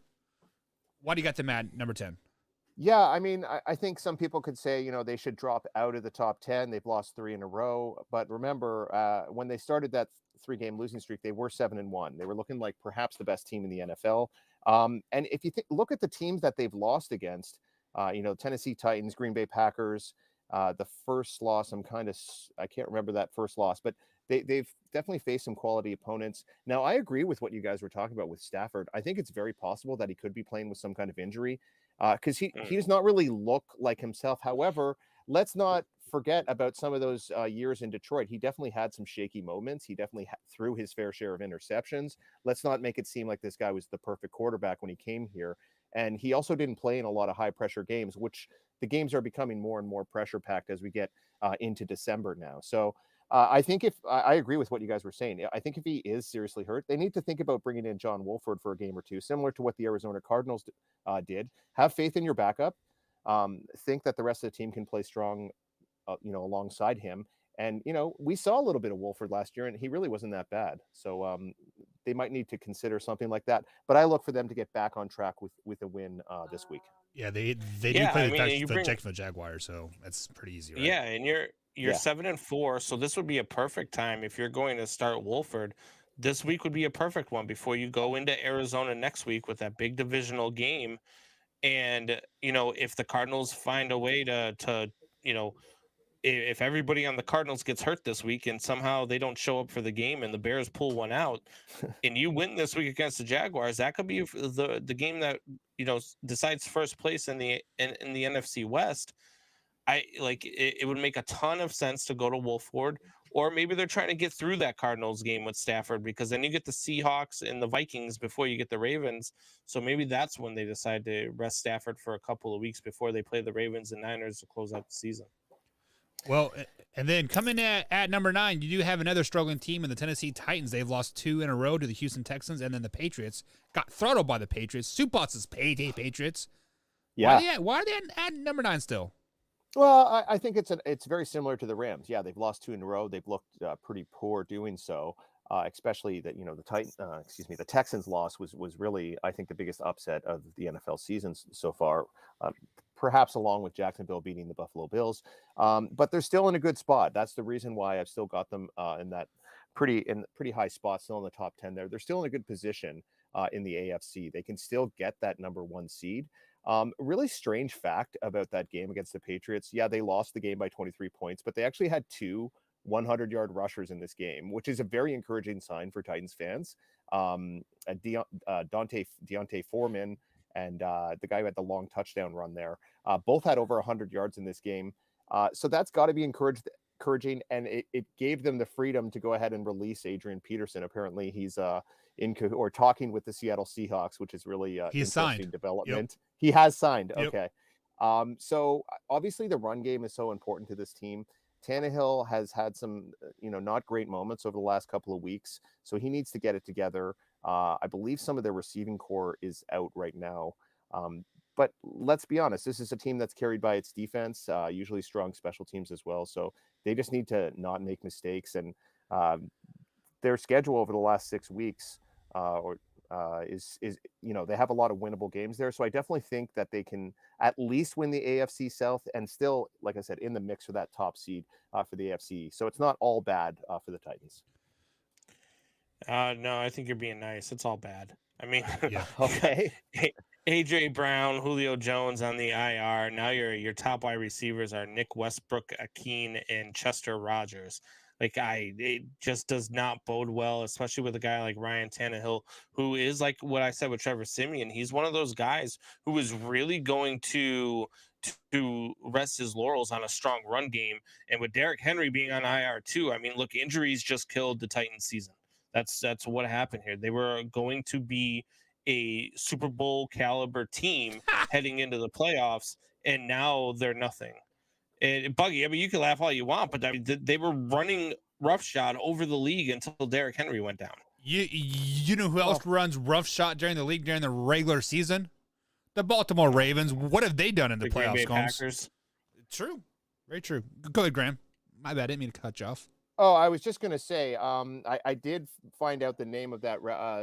Why do you got them at number 10? Yeah, I mean, I think some people could say, they should drop out of the top 10. They've lost 3 in a row. But remember, when they started that 3-game losing streak, they were 7-1. They were looking like perhaps the best team in the NFL. And if you look at the teams that they've lost against, Tennessee Titans, Green Bay Packers, the first loss, I can't remember that first loss, but they've definitely faced some quality opponents. Now, I agree with what you guys were talking about with Stafford. I think it's very possible that he could be playing with some kind of injury because he does not really look like himself. However, let's not forget about some of those years in Detroit. He definitely had some shaky moments. He definitely threw his fair share of interceptions. Let's not make it seem like this guy was the perfect quarterback when he came here. And he also didn't play in a lot of high pressure games, which the games are becoming more and more pressure packed as we get into December now. So I think if I agree with what you guys were saying, I think if he is seriously hurt, they need to think about bringing in John Wolford for a game or two, similar to what the Arizona Cardinals did. Have faith in your backup. Think that the rest of the team can play strong, alongside him. And we saw a little bit of Wolford last year, and he really wasn't that bad. So they might need to consider something like that. But I look for them to get back on track with a win this week. Yeah, they do Yeah, play I mean, the Jacksonville Jaguars, so that's pretty easy, right? Yeah, and you're Yeah. 7-4, so this would be a perfect time if you're going to start Wolford. This week would be a perfect one before you go into Arizona next week with that big divisional game. And if the Cardinals find a way to if everybody on the Cardinals gets hurt this week and somehow they don't show up for the game and the Bears pull one out, and you win this week against the Jaguars, that could be the game that decides first place in the NFC West. It would make a ton of sense to go to Wolford, or maybe they're trying to get through that Cardinals game with Stafford, because then you get the Seahawks and the Vikings before you get the Ravens. So maybe that's when they decide to rest Stafford for a couple of weeks before they play the Ravens and Niners to close out the season. Well, and then coming at number 9, you do have another struggling team in the Tennessee Titans. They've lost 2 in a row to the Houston Texans, and then the Patriots got throttled by the Patriots. Supos' payday Patriots. Yeah. Why are they at number 9 still? Well, I think it's very similar to the Rams. Yeah, they've lost 2 in a row. They've looked pretty poor doing so. Especially that the Texans loss was really, I think, the biggest upset of the NFL season so far. Perhaps along with Jacksonville beating the Buffalo Bills, but they're still in a good spot. That's the reason why I've still got them in that pretty high spot, still in the top 10 there. They're still in a good position in the AFC. They can still get that number 1 seed. Really strange fact about that game against the Patriots. Yeah, they lost the game by 23 points, but they actually had 2 100-yard rushers in this game, which is a very encouraging sign for Titans fans. Deontay Foreman and the guy who had the long touchdown run there, both had over 100 yards in this game. So that's got to be encouraging, and it gave them the freedom to go ahead and release Adrian Peterson. Apparently, he's talking with the Seattle Seahawks, which is really he's interesting signed. development. Yep. He has signed. Yep. Okay. So obviously the run game is so important to this team. Tannehill has had some, not great moments over the last couple of weeks, so he needs to get it together. I believe some of their receiving core is out right now. But let's be honest, this is a team that's carried by its defense, usually strong special teams as well. So they just need to not make mistakes. And their schedule over the last 6 weeks is they have a lot of winnable games there. So I definitely think that they can at least win the AFC South and still, like I said, in the mix for that top seed for the AFC. So it's not all bad for the Titans. No, I think you're being nice. It's all bad. I mean, Yeah. Okay. AJ Brown, Julio Jones on the IR. Now your top wide receivers are Nick Westbrook, Akeen, and Chester Rogers. It just does not bode well, especially with a guy like Ryan Tannehill, who is like what I said with Trevor Siemian. He's one of those guys who is really going to rest his laurels on a strong run game. And with Derrick Henry being on IR too, I mean, look, injuries just killed the Titans season. That's what happened here. They were going to be a Super Bowl caliber team heading into the playoffs, and now they're nothing. And Buggy, I mean, you can laugh all you want, but I mean, they were running roughshod over the league until Derrick Henry went down. You know who else runs roughshod during the league during the regular season? The Baltimore Ravens. What have they done in the Green Bay playoffs, Combs? Packers. True. Very true. Go ahead, Graham. My bad. I didn't mean to cut you off. Oh, I was just going to say, I did find out the name of that.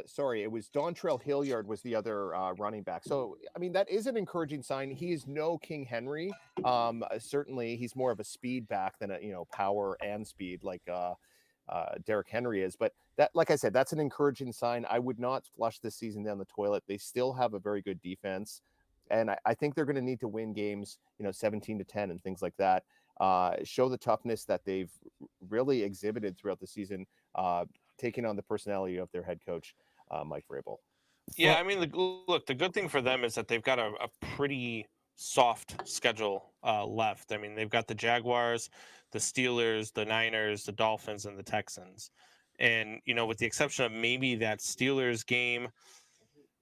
Sorry, it was Dontrell Hilliard was the other running back. So, I mean, that is an encouraging sign. He is no King Henry. Certainly, he's more of a speed back than power and speed like Derrick Henry is. But that, like I said, that's an encouraging sign. I would not flush this season down the toilet. They still have a very good defense, and I think they're going to need to win games, 17-10 and things like that. show the toughness that they've really exhibited throughout the season, taking on the personality of their head coach, Mike Vrabel. Yeah, I mean, look, the good thing for them is that they've got a pretty soft schedule left. I mean, they've got the Jaguars, the Steelers, the Niners, the Dolphins, and the Texans. And, with the exception of maybe that Steelers game,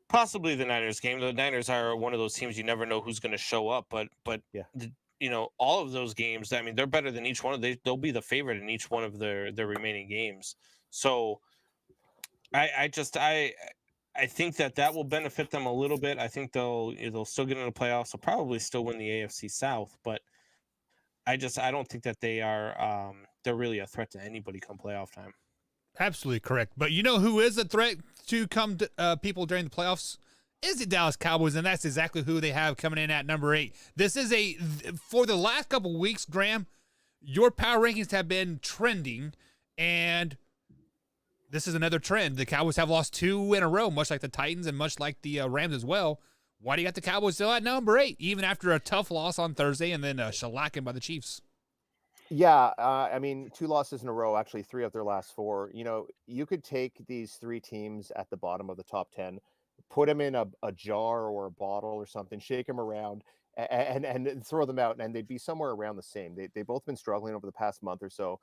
possibly the Niners game. The Niners are one of those teams you never know who's going to show up, but Yeah. All of those games, I mean, they're better than each one of they'll be the favorite in each one of their remaining games. So I think that will benefit them a little bit. I think they'll still get into the playoffs. They'll probably still win the AFC South, but I don't think that they are they're really a threat to anybody come playoff time. Absolutely correct. But you know who is a threat to come to people during the playoffs? Is the Dallas Cowboys, and that's exactly who they have coming in at number 8. This is for the last couple of weeks, Graham, your power rankings have been trending, and this is another trend. The Cowboys have lost 2 in a row, much like the Titans and much like the Rams as well. Why do you got the Cowboys still at number 8, even after a tough loss on Thursday and then shellacking by the Chiefs? Yeah, I mean, 2 losses in a row, actually 3 of their last 4. You could take these 3 teams at the bottom of the top 10, put them in a jar or a bottle or something, shake them around, and throw them out, and they'd be somewhere around the same. They've both been struggling over the past month or so,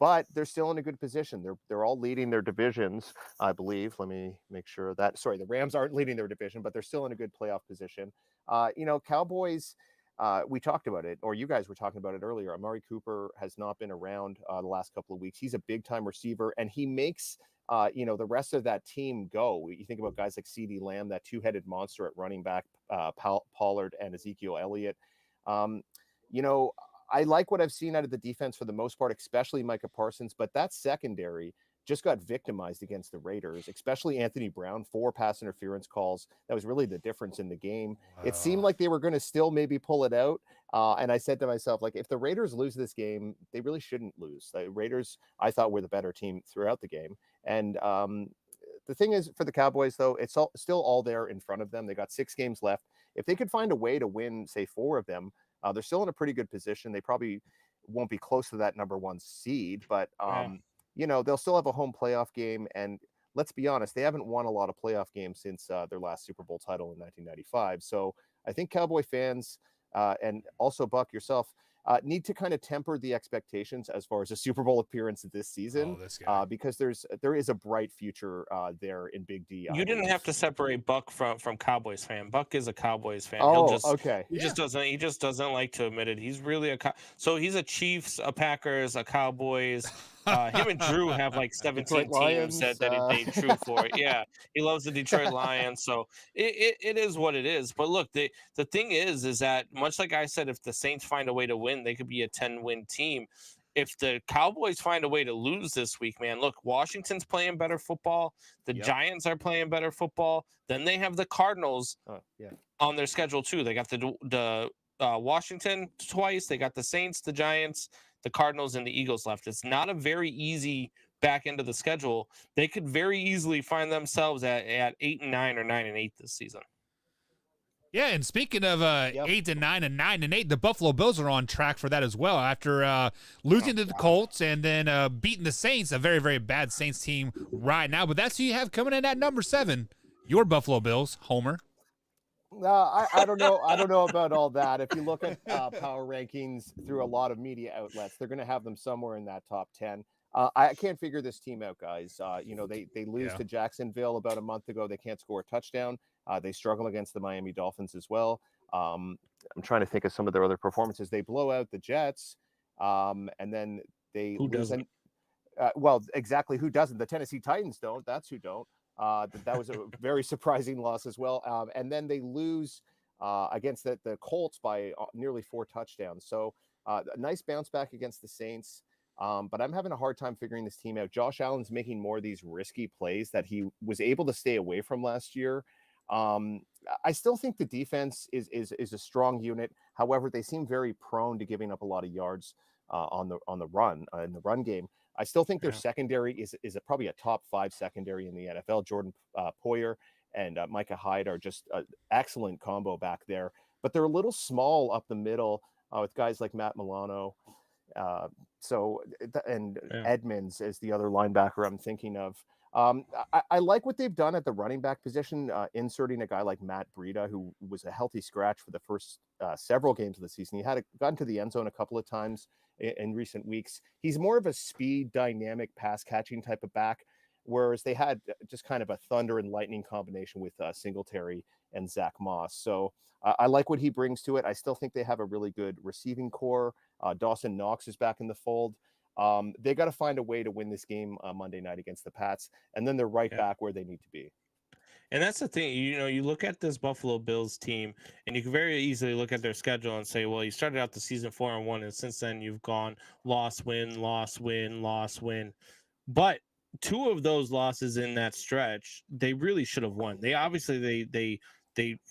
but they're still in a good position. They're all leading their divisions, I believe. Let me make sure that. Sorry, the Rams aren't leading their division, but they're still in a good playoff position. Cowboys. We talked about it, or you guys were talking about it earlier. Amari Cooper has not been around the last couple of weeks. He's a big time receiver, and he makes the rest of that team go. You think about guys like CeeDee Lamb, that 2-headed monster at running back, Pollard and Ezekiel Elliott. I like what I've seen out of the defense for the most part, especially Micah Parsons, but that secondary just got victimized against the Raiders, especially Anthony Brown, 4 pass interference calls. That was really the difference in the game. Wow. It seemed like they were going to still maybe pull it out. And I said to myself, if the Raiders lose this game, they really shouldn't lose. The Raiders, I thought, were the better team throughout the game. And the thing is, for the Cowboys, though, it's still all there in front of them. They got 6 games left. If they could find a way to win, say, 4 of them, they're still in a pretty good position. They probably won't be close to that number 1 seed, but they'll still have a home playoff game. And let's be honest, they haven't won a lot of playoff games since their last Super Bowl title in 1995. So I think Cowboy fans and also Buck yourself need to kind of temper the expectations as far as a Super Bowl appearance this season, because there is a bright future there in Big D. You didn't have to separate Buck from Cowboys fan. Buck is a Cowboys fan. Okay. He just doesn't like to admit it. He's really so he's a Chiefs, a Packers, a Cowboys. Him and Drew have like 17 teams that they true for. Yeah, he loves the Detroit Lions. So it is what it is. But look, the thing is that much like I said, if the Saints find a way to win, they could be a 10-win team. If the Cowboys find a way to lose this week, man, look, Washington's playing better football. The Giants are playing better football. Then they have the Cardinals on their schedule too. They got the Washington twice. They got the Saints, the Giants, the Cardinals, and the Eagles left. It's not a very easy back end of the schedule. They could very easily find themselves at 8-9 or 9-8 this season. Yeah, and speaking of 8-9 and 9-8, the Buffalo Bills are on track for that as well after losing to the Colts and then beating the Saints, a very, very bad Saints team right now. But that's who you have coming in at number 7, your Buffalo Bills, Homer. I don't know. I don't know about all that. If you look at power rankings through a lot of media outlets, they're going to have them somewhere in that top 10. I can't figure this team out, guys. They lose to Jacksonville about a month ago. They can't score a touchdown. They struggle against the Miami Dolphins as well. I'm trying to think of some of their other performances. They blow out the Jets, and then they lose. Well, exactly. Who doesn't? The Tennessee Titans don't. That's who don't. That was a very surprising loss as well. And then they lose against the Colts by nearly 4 touchdowns. So a nice bounce back against the Saints. But I'm having a hard time figuring this team out. Josh Allen's making more of these risky plays that he was able to stay away from last year. I still think the defense is a strong unit. However, they seem very prone to giving up a lot of yards on the run in the run game. I still think their secondary is probably a top 5 secondary in the NFL. Jordan Poyer and Micah Hyde are just an excellent combo back there, but they're a little small up the middle. with guys like Matt Milano. And Yeah. Edmonds is the other linebacker I'm thinking of. I like what they've done at the running back position, inserting a guy like Matt Breida, who was a healthy scratch for the first several games of the season. He had gotten to the end zone a couple of times in recent weeks. He's more of a speed, dynamic, pass catching type of back, whereas they had just kind of a thunder and lightning combination with Singletary and Zach Moss. So I like what he brings to it. I still think they have a really good receiving core. Dawson Knox is back in the fold. They got to find a way to win this game Monday night against the Pats, and then they're right back where they need to be. And that's the thing, you look at this Buffalo Bills team, and you can very easily look at their schedule and say, well, you started out the season 4-1, and since then you've gone loss, win, loss, win, loss, win. But 2 of those losses in that stretch, they really should have won. They obviously they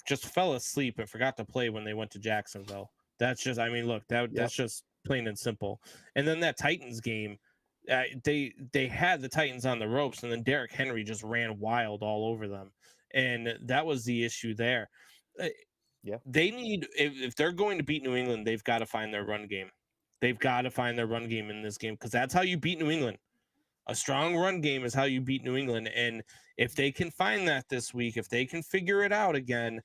just fell asleep and forgot to play when they went to Jacksonville. That's just, that's just plain and simple. And then that Titans game, they had the Titans on the ropes, and then Derrick Henry just ran wild all over them, and that was the issue there. They need, if they're going to beat New England, they've got to find their run game. They've got to find their run game in this game, because that's how you beat New England. A strong run game is how you beat New England, and if they can find that this week, if they can figure it out again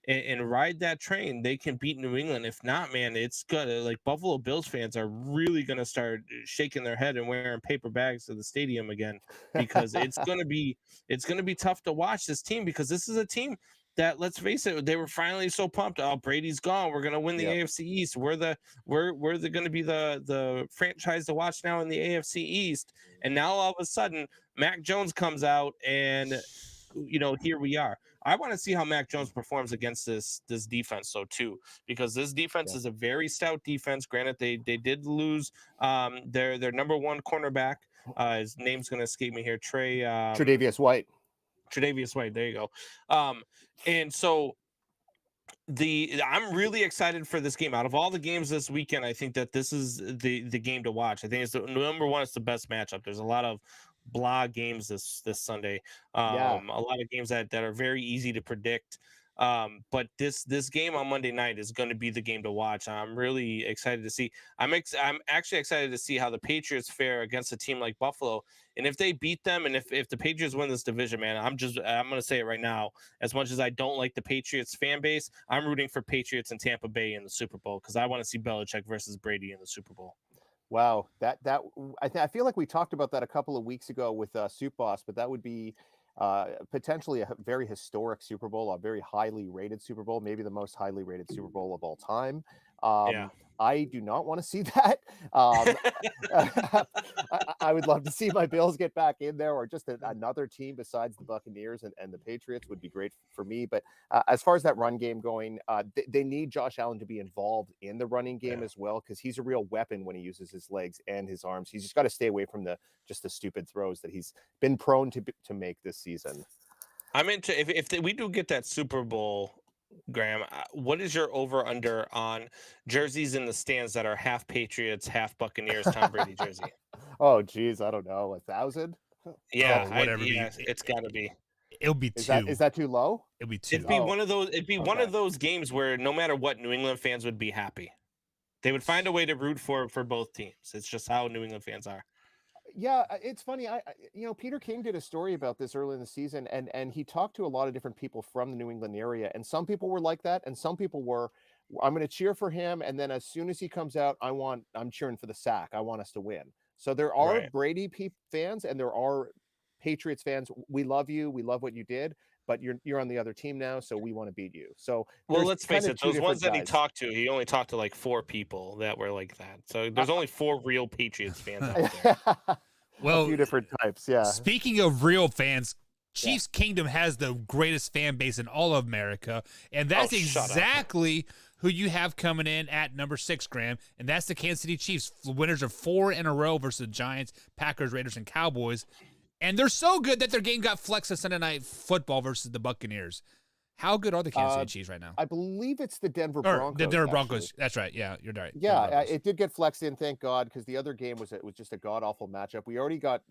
and ride that train, they can beat New England. If not, man, it's gonna, like, Buffalo Bills fans are really gonna start shaking their head and wearing paper bags to the stadium again, because it's gonna be tough to watch this team, because this is a team that, let's face it, they were finally so pumped. Oh, Brady's gone. We're gonna win the AFC East. We're gonna be the franchise to watch now in the AFC East. And now all of a sudden, Mac Jones comes out, and here we are. I want to see how Mac Jones performs against this defense, though, too, because this defense is a very stout defense. Granted, they did lose their number 1 cornerback. His name's going to escape me here. Tre'Davious White. Tre'Davious White. There you go. And so I'm really excited for this game. Out of all the games this weekend, I think that this is the game to watch. I think it's the number 1. It's the best matchup. There's a lot of blah games this Sunday. A lot of games that are very easy to predict. But this game on Monday night is going to be the game to watch. I'm really excited to see. I'm actually excited to see how the Patriots fare against a team like Buffalo. And if they beat them, and if the Patriots win this division, man, I'm going to say it right now. As much as I don't like the Patriots fan base, I'm rooting for Patriots and Tampa Bay in the Super Bowl, because I want to see Belichick versus Brady in the Super Bowl. Wow, I feel like we talked about that a couple of weeks ago with Soup Boss, but that would be potentially a very historic Super Bowl, a very highly rated Super Bowl, maybe the most highly rated Super Bowl of all time. I do not want to see that. I would love to see my Bills get back in there, or just another team besides the Buccaneers and the Patriots would be great for me. But as far as that run game going, they need Josh Allen to be involved in the running game as well, because he's a real weapon when he uses his legs and his arms. He's just got to stay away from the stupid throws that he's been prone to make this season. I'm into, if we do get that Super Bowl, Graham, what is your over-under on jerseys in the stands that are half Patriots, half Buccaneers Tom Brady jersey? Oh, geez, I don't know, 1,000? Yeah, whatever. It's got to be. It'll be 2. Is that too low? It'll be 2. It'd be one of those. It'd be one of those games where no matter what, New England fans would be happy. They would find a way to root for both teams. It's just how New England fans are. Yeah, it's funny. Peter King did a story about this early in the season, and he talked to a lot of different people from the New England area, and some people were like that, and some people were, I'm going to cheer for him, and then as soon as he comes out, I'm cheering for the sack. I want us to win. So there are Brady fans, and there are Patriots fans. We love you. We love what you did, but you're on the other team now, so we want to beat you. So let's face it, those ones that he talked to, he only talked to like 4 people that were like that. So there's only 4 real Patriots fans out there. Well, a few different types, yeah. Speaking of real fans, Chiefs Kingdom has the greatest fan base in all of America, and that's exactly who you have coming in at number 6, Graham, and that's the Kansas City Chiefs, winners of 4 in a row versus the Giants, Packers, Raiders, and Cowboys. And they're so good that their game got flexed to Sunday Night Football versus the Buccaneers. How good are the Kansas City Chiefs right now? I believe it's the Denver Broncos. The Denver Broncos. That's right. Yeah, you're right. Yeah, it did get flexed in, thank God, because the other game was just a god-awful matchup. We already got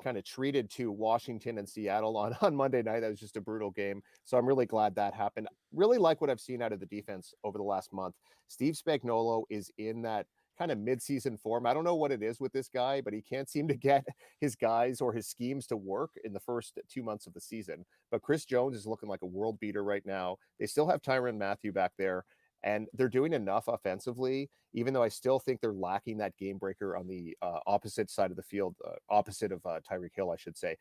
kind of treated to Washington and Seattle on Monday night. That was just a brutal game. So I'm really glad that happened. Really like what I've seen out of the defense over the last month. Steve Spagnuolo is in that kind of midseason form. I don't know what it is with this guy, but he can't seem to get his guys or his schemes to work in the first 2 months of the season. But Chris Jones is looking like a world beater right now. They still have Tyrann Mathieu back there, and they're doing enough offensively, even though I still think they're lacking that game breaker on the opposite side of the field, opposite of Tyreek Hill, I should say.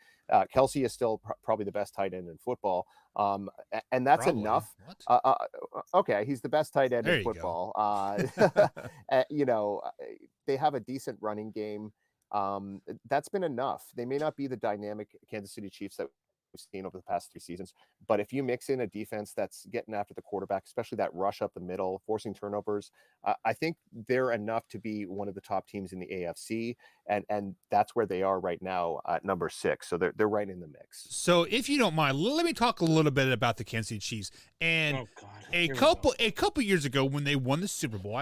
Kelsey is still probably the best tight end in football. And that's Probably. enough. What? Okay, he's the best tight end There in you go. football. You know, they have a decent running game. That's been enough. They may not be the dynamic Kansas City Chiefs that we've seen over the past 3 seasons, but if you mix in a defense that's getting after the quarterback, especially that rush up the middle, forcing turnovers, I think they're enough to be one of the top teams in the AFC, and that's where they are right now at number 6. So they're right in the mix. So if you don't mind, let me talk a little bit about the Kansas City Chiefs. And Oh God. a Here we go. couple years ago when they won the Super Bowl,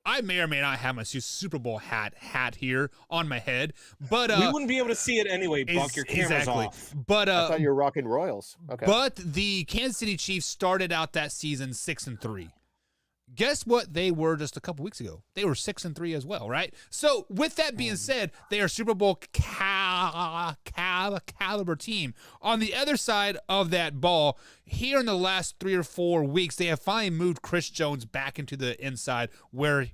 I may or may not have my Super Bowl hat here on my head, but we wouldn't be able to see it anyway, Buck. Your camera's exactly. off. But I thought you were rocking Royals. Okay. but the Kansas City Chiefs started out that season 6-3. Guess what they were just a couple weeks ago? They were 6-3 as well, right? So with that being said, they are Super Bowl caliber team. On the other side of that ball, here in the last 3 or 4 weeks, they have finally moved Chris Jones back into the inside where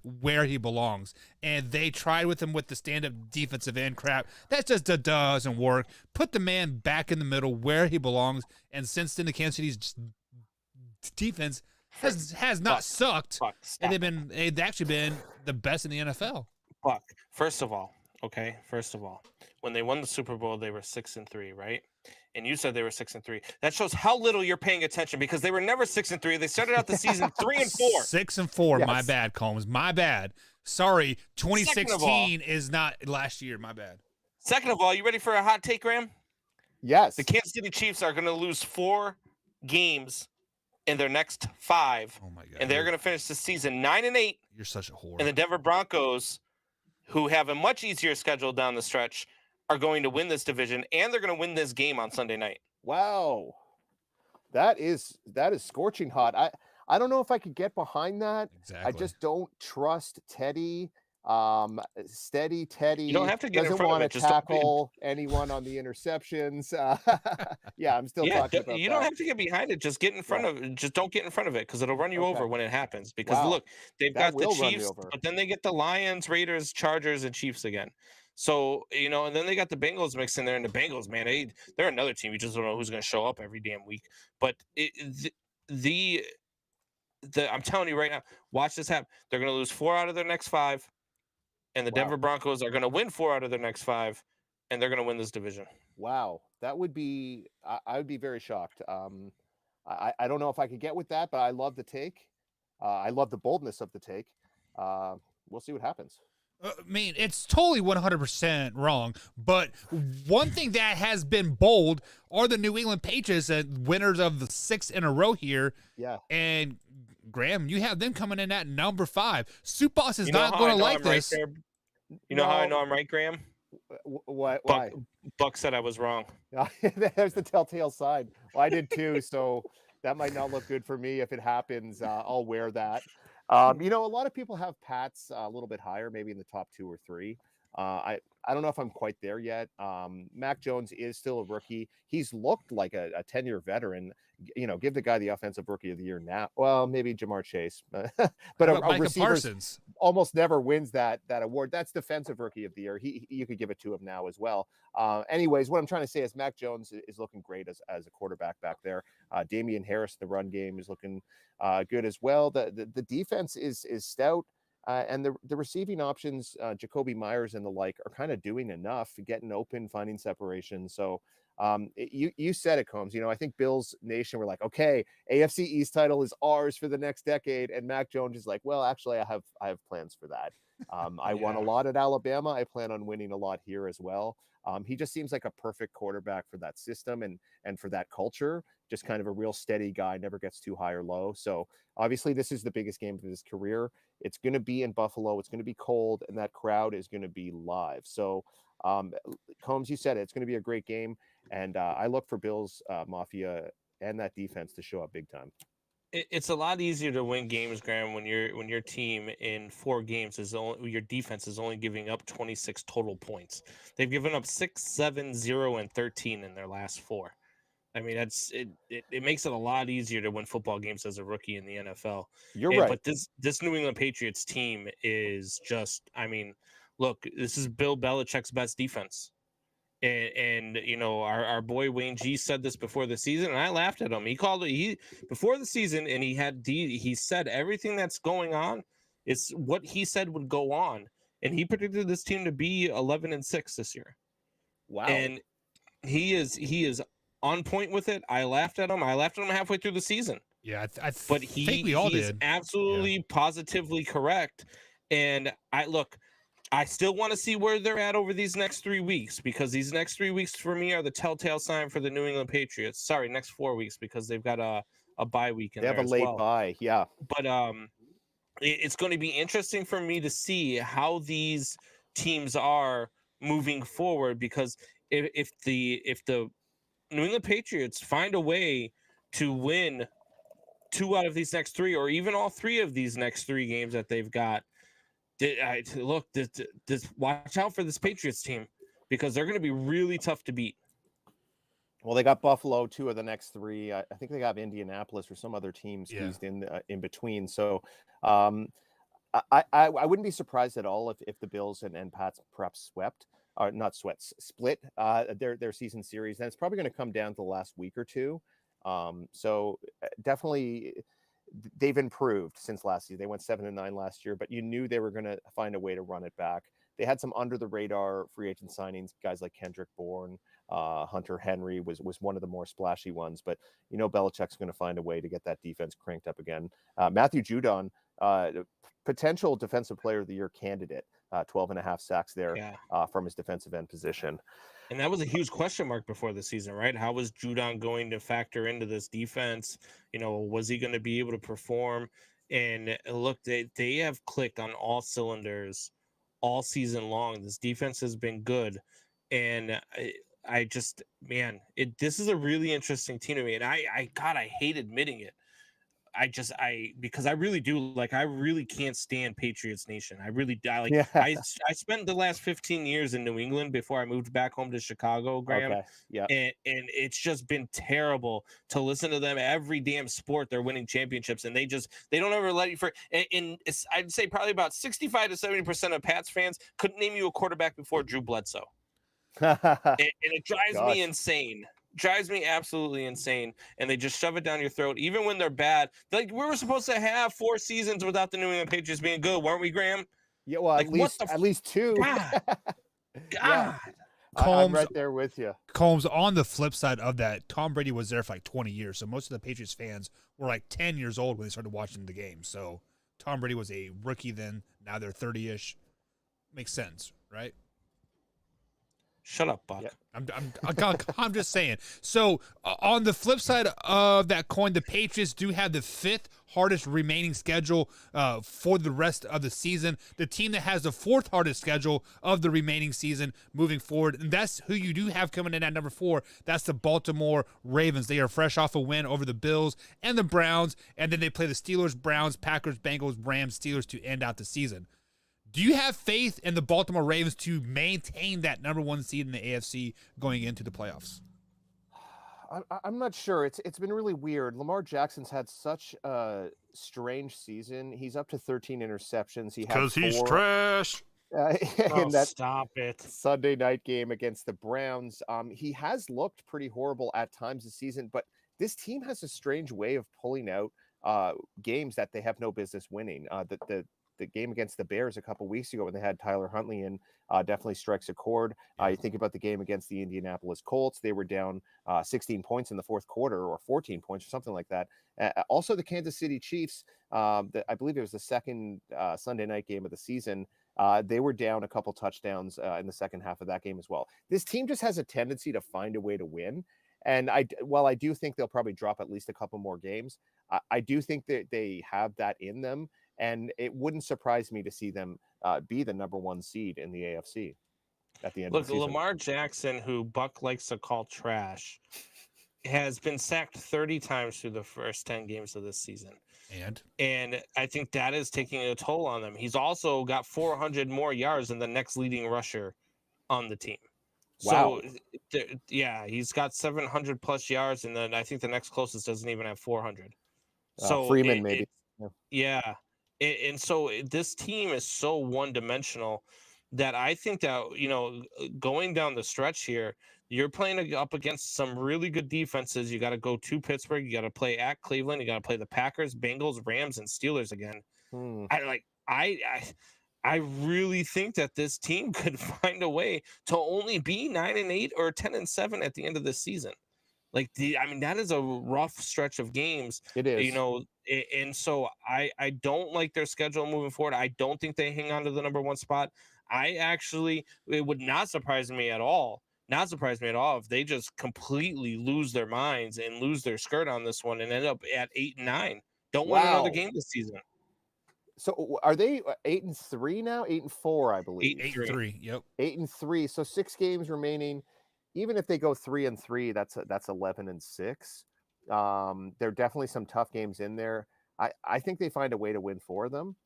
he belongs. And they tried with him with the stand-up defensive end crap. That just doesn't work. Put the man back in the middle where he belongs. And since then, the Kansas City's defense has not sucked, Buck, and stop. they've actually been the best in the NFL. Buck, first of all, when they won the Super Bowl, they were 6-3, right? And you said they were 6-3. That shows how little you're paying attention because they were never 6-3. They started out the season 3-4. 6-4. My Yes. bad, Combs. My bad. Sorry, Second of all- 2016 is not last year. My bad. Second of all, you ready for a hot take, Graham? Yes. The Kansas City Chiefs are going to lose 4 games in their next 5, Oh my god. and they're going to finish the season 9-8. You're such a whore. And the Denver Broncos, who have a much easier schedule down the stretch, are going to win this division, and they're going to win this game on Sunday night. Wow. That is scorching hot. I don't know if I could get behind that. exactly. I just don't trust Teddy. Steady Teddy You don't have to get in doesn't front of want it, to just don't be- tackle anyone on the interceptions. Yeah, I'm still talking about you that. don't have to get behind it. Just get in front of it. Just don't get in front of it because it'll run you over Okay. when it happens. Because Wow. look, they've That got the will run me Chiefs, over. but then they get the Lions, Raiders, Chargers, and Chiefs again. So, and then they got the Bengals mixed in there, and the Bengals, man, they're another team. You just don't know who's going to show up every damn week. But I'm telling you right now, watch this happen. They're going to lose 4 out of their next 5, and the Wow. Denver Broncos are going to win 4 out of their next 5, and they're going to win this division. Wow, that would be. I would be very shocked. I don't know if I could get with that, but I love the take. I love the boldness of the take. We'll see what happens. I mean, it's totally 100% wrong. But one thing that has been bold are the New England Patriots, winners of the 6 in a row here. Yeah. And Graham, you have them coming in at number 5. Soup Boss is You know not how going I to know like I'm right this. there? You know how I No. know I'm right, Graham? Why? Buck said I was wrong. There's the telltale side. Well, I did too, so that might not look good for me if it happens. I'll wear that. A lot of people have Pats a little bit higher, maybe in the top 2 or 3. I don't know if I'm quite there yet. Mac Jones is still a rookie. He's looked like a 10-year veteran. Give the guy the offensive rookie of the year now. Well, maybe Jamar Chase, but a Micah receiver Parsons. almost never wins that award. That's defensive rookie of the year. You could give it to him now as well. Anyways, what I'm trying to say is Mac Jones is looking great as a quarterback back there. Damian Harris, the run game is looking good as well. The defense is stout. And the receiving options, Jacoby Myers and the like, are kind of doing enough, getting open, finding separation. So you said it, Combs. I think Bills Nation were like, okay, AFC East title is ours for the next decade, and Mac Jones is like, well, actually, I have plans for that. I won a lot at Alabama. I plan on winning a lot here as well. He just seems like a perfect quarterback for that system and for that culture. Just kind of a real steady guy, never gets too high or low. So obviously, this is the biggest game of his career. It's going to be in Buffalo. It's going to be cold, and that crowd is going to be live. So Combs, you said it, it's going to be a great game, and I look for Bills Mafia and that defense to show up big time. It's a lot easier to win games, Graham, when your team in 4 games is only your defense is only giving up 26 total points. They've given up 6, 7, 0, and 13 in their last 4. I mean, it makes it a lot easier to win football games as a rookie in the NFL. You're right. But this New England Patriots team is just, I mean, look, this is Bill Belichick's best defense. And you know, our boy Wayne G said this before the season, and I laughed at him. He called it before the season, and he said everything that's going on is what he said would go on, and he predicted this team to be 11-6 this year. Wow. And he is on point with it. I laughed at him. Halfway through the season. Yeah, I but think we all is did. Absolutely, positively correct. And I still want to see where they're at over these next 3 weeks, because these next 3 weeks for me are the telltale sign for the New England Patriots. Sorry, next 4 weeks, because they've got a bye week in there. They have a late bye, yeah. But it's going to be interesting for me to see how these teams are moving forward, because if the New England Patriots find a way to win 2 out of these next 3, or even all 3 of these next 3 games that they've got, watch out for this Patriots team, because they're going to be really tough to beat. Well, they got Buffalo 2 of the next 3. I think they got Indianapolis or some other team squeezed in between. So I wouldn't be surprised at all if the Bills and Pats perhaps split their season series. And it's probably going to come down to the last week or 2. So definitely they've improved since last year. They went 7-9 last year, but you knew they were going to find a way to run it back. They had some under the radar free agent signings, guys like Kendrick Bourne, Hunter Henry was one of the more splashy ones, but you know, Belichick's going to find a way to get that defense cranked up again. Matthew Judon, potential defensive player of the year candidate, 12.5 sacks there from his defensive end position. And that was a huge question mark before the season, right? How was Judon going to factor into this defense? You know, was he going to be able to perform? And look, they have clicked on all cylinders all season long. This defense has been good. And I just, man, this is a really interesting team to me. And I hate admitting it. Because I really do, I really can't stand Patriots Nation. I spent the last 15 years in New England before I moved back home to Chicago, Graham. Okay. Yeah. And it's just been terrible to listen to them every damn sport. They're winning championships, and they don't ever let you I'd say probably about 65 to 70% of Pats fans couldn't name you a quarterback before Drew Bledsoe. and it drives me insane. Drives me absolutely insane, and they just shove it down your throat even when they're bad. We were supposed to have 4 seasons without the New England Patriots being good, weren't we, Graham? Yeah, well, at least 2. God. Yeah. I'm right there with you. Combs, on the flip side of that, Tom Brady was there for 20 years, so most of the Patriots fans were 10 years old when they started watching the game. So Tom Brady was a rookie then. Now they're 30-ish. Makes sense, right? Shut up, Buck. Yeah. I'm just saying. So on the flip side of that coin, the Patriots do have the 5th hardest remaining schedule for the rest of the season. The team that has the 4th hardest schedule of the remaining season moving forward, and that's who you do have coming in at number 4. That's the Baltimore Ravens. They are fresh off a win over the Bills and the Browns, and then they play the Steelers, Browns, Packers, Bengals, Rams, Steelers to end out the season. Do you have faith in the Baltimore Ravens to maintain that number 1 seed in the AFC going into the playoffs? I'm not sure. It's been really weird. Lamar Jackson's had such a strange season. He's up to 13 interceptions. Because he's trash. In that stop it. Sunday night game against the Browns. He has looked pretty horrible at times this season, but this team has a strange way of pulling out games that they have no business winning. The game against the Bears a couple weeks ago when they had Tyler Huntley in definitely strikes a chord. You think about the game against the Indianapolis Colts. They were down 16 points in the 4th quarter, or 14 points or something like that. Also the Kansas City Chiefs, I believe it was the second Sunday night game of the season. They were down a couple touchdowns in the second half of that game as well. This team just has a tendency to find a way to win. And while I do think they'll probably drop at least a couple more games, I do think that they have that in them. And it wouldn't surprise me to see them be the number 1 seed in the AFC. at the end Look, of the season. Lamar Jackson, who Buck likes to call trash, has been sacked 30 times through the first 10 games of this season. And I think that is taking a toll on them. He's also got 400 more yards than the next leading rusher on the team. Wow. So, yeah, he's got 700 plus yards, and then I think the next closest doesn't even have 400. So Freeman, maybe. Yeah. And so this team is so one-dimensional that I think that, going down the stretch here, you're playing up against some really good defenses. You got to go to Pittsburgh. You got to play at Cleveland. You got to play the Packers, Bengals, Rams, and Steelers again. I really think that this team could find a way to only be 9-8 or 10-7 at the end of the season. That is a rough stretch of games. It is. And so I don't like their schedule moving forward. I don't think they hang on to the number 1 spot. It would not surprise me at all. Not surprise me at all if they just completely lose their minds and lose their skirt on this one and end up at 8-9. Don't win another game this season. So are they 8-3 now? 8-4, I believe. 8-3. Yep. 8-3. So 6 games remaining. Even if they go 3-3, that's 11-6. There are definitely some tough games in there. I think they find a way to win 4 of them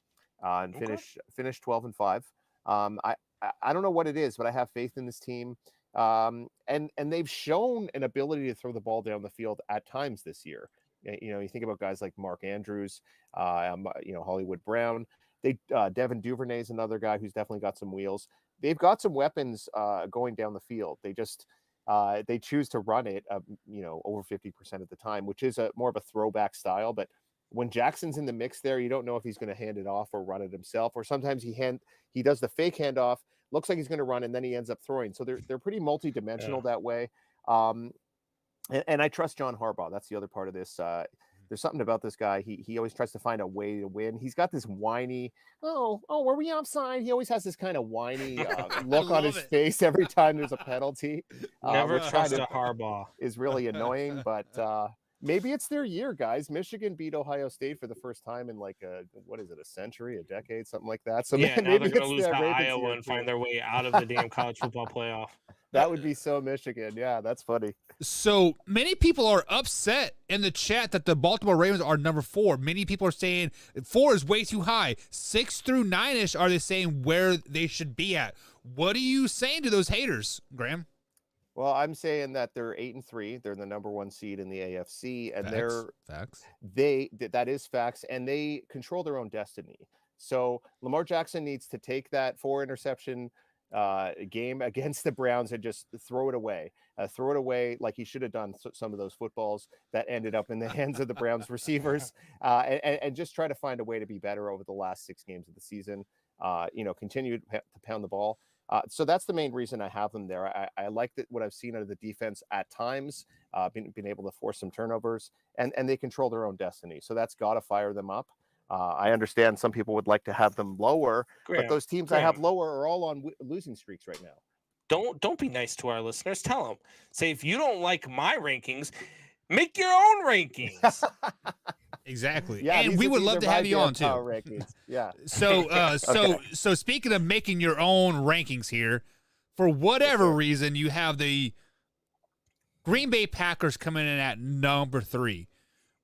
and finish 12-5. I don't know what it is, but I have faith in this team. And they've shown an ability to throw the ball down the field at times this year. You think about guys like Mark Andrews, Hollywood Brown. Devin Duvernay is another guy who's definitely got some wheels. They've got some weapons going down the field. They just they choose to run it, over 50% of the time, which is more of a throwback style. But when Jackson's in the mix there, you don't know if he's going to hand it off or run it himself, or sometimes he does the fake handoff, looks like he's going to run, and then he ends up throwing. So they're pretty multi-dimensional that way. And I trust John Harbaugh. That's the other part of this. There's something about this guy. He always tries to find a way to win. He's got this whiny, were we offside? He always has this kind of whiny look on his face every time there's a penalty. Never trust a Harbaugh. Is really annoying, but maybe it's their year, guys. Michigan beat Ohio State for the first time in a century, a decade, something like that. So yeah, maybe they're going to lose to Iowa and find their way out of the damn college football playoff. That would be so Michigan. Yeah, that's funny. So many people are upset in the chat that the Baltimore Ravens are number 4. Many people are saying 4 is way too high. 6 through 9-ish are they saying where they should be at? What are you saying to those haters, Graham? Well, I'm saying that they're 8-3. They're the number 1 seed in the AFC, and facts. That is facts, and they control their own destiny. So Lamar Jackson needs to take that 4 interception game against the Browns and just throw it away like he should have done some of those footballs that ended up in the hands of the Browns receivers, and just try to find a way to be better over the last 6 games of the season. Continue to pound the ball. So that's the main reason I have them there. I like what I've seen out of the defense at times, been able to force some turnovers, and they control their own destiny. So that's got to fire them up. I understand some people would like to have them lower, but those teams I have lower are all on losing streaks right now. Don't be nice to our listeners. Tell them. Say, if you don't like my rankings, make your own rankings. Exactly. Yeah, and we would love to have you on too. Rankings. Yeah. So speaking of making your own rankings here, for whatever reason, you have the Green Bay Packers coming in at number 3.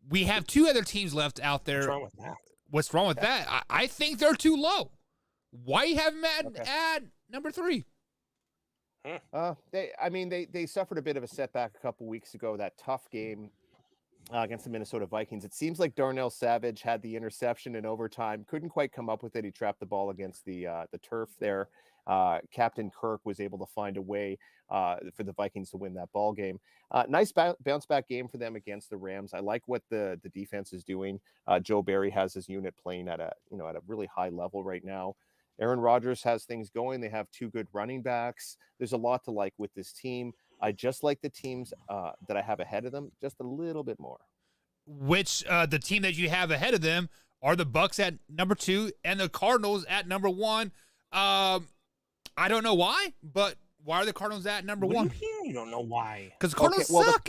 We have 2 other teams left out there. What's wrong with that? What's wrong with that? I think they're too low. Why you have them at number 3? They suffered a bit of a setback a couple weeks ago. That tough game against the Minnesota Vikings. It seems like Darnell Savage had the interception in overtime. Couldn't quite come up with it. He trapped the ball against the turf there. Captain Kirk was able to find a way for the Vikings to win that ball game. Nice bounce back game for them against the Rams. I like what the defense is doing. Joe Barry has his unit playing at a really high level right now. Aaron Rodgers has things going. They have 2 good running backs. There's a lot to like with this team. I just like the teams that I have ahead of them just a little bit more. Which the team that you have ahead of them are the Bucs at number 2 and the Cardinals at number 1. I don't know why, but why are the Cardinals at number 1? What do you mean you don't know why? Because the Cardinals suck.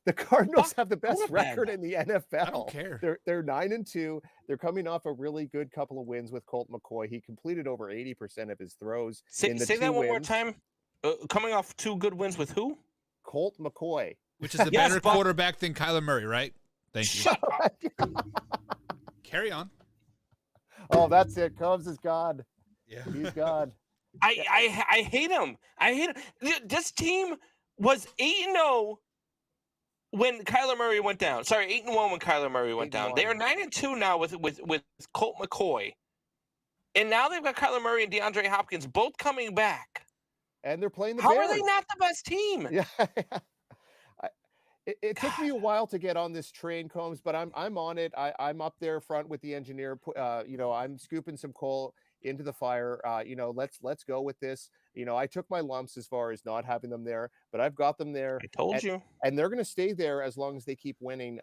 The Cardinals Fuck have the best quarterback. record in the NFL. I don't care. They're 9-2. They're coming off a really good couple of wins with Colt McCoy. He completed over 80% of his throws Say, in the say 2 that one more wins. time. Coming off 2 good wins with who? Colt McCoy. Which is a Yes, better but- quarterback than Kyler Murray, right? Thank you. Shut up. Carry on. Oh, that's it. Cubs is God. Yeah. He's God. I hate him. I hate him. This team was 8-0 when Kyler Murray went down. Sorry, 8-1 when Kyler Murray went down. 8-1. They are 9-2 now with Colt McCoy, and now they've got Kyler Murray and DeAndre Hopkins both coming back. And they're playing the How Bears. are they not the best team? Yeah. It took me a while to get on this train, Combs, but I'm on it. I'm up there front with the engineer. I'm scooping some coal into the fire. Let's go with this. I took my lumps as far as not having them there, but I've got them there. I told you. And they're going to stay there as long as they keep winning.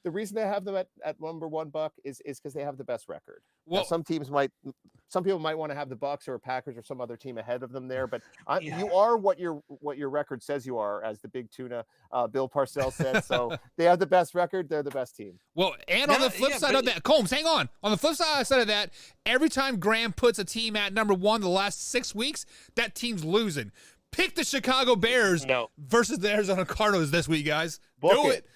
The reason they have them at number 1, Buck, is because they have the best record. Now, Well, some people might want to have the Bucks or Packers or some other team ahead of them there, but Yeah. you are what your record says you are, as the Big Tuna Bill Parcells said. So they have the best record. They're the best team. well, and on Yeah, the flip yeah, side but- of that, Combs, hang on. On the flip side of that, every time Graham puts a team at number 1 the last 6 weeks, that team's losing. Pick the Chicago Bears No. versus the Arizona Cardinals this week, guys. Book Do it. it.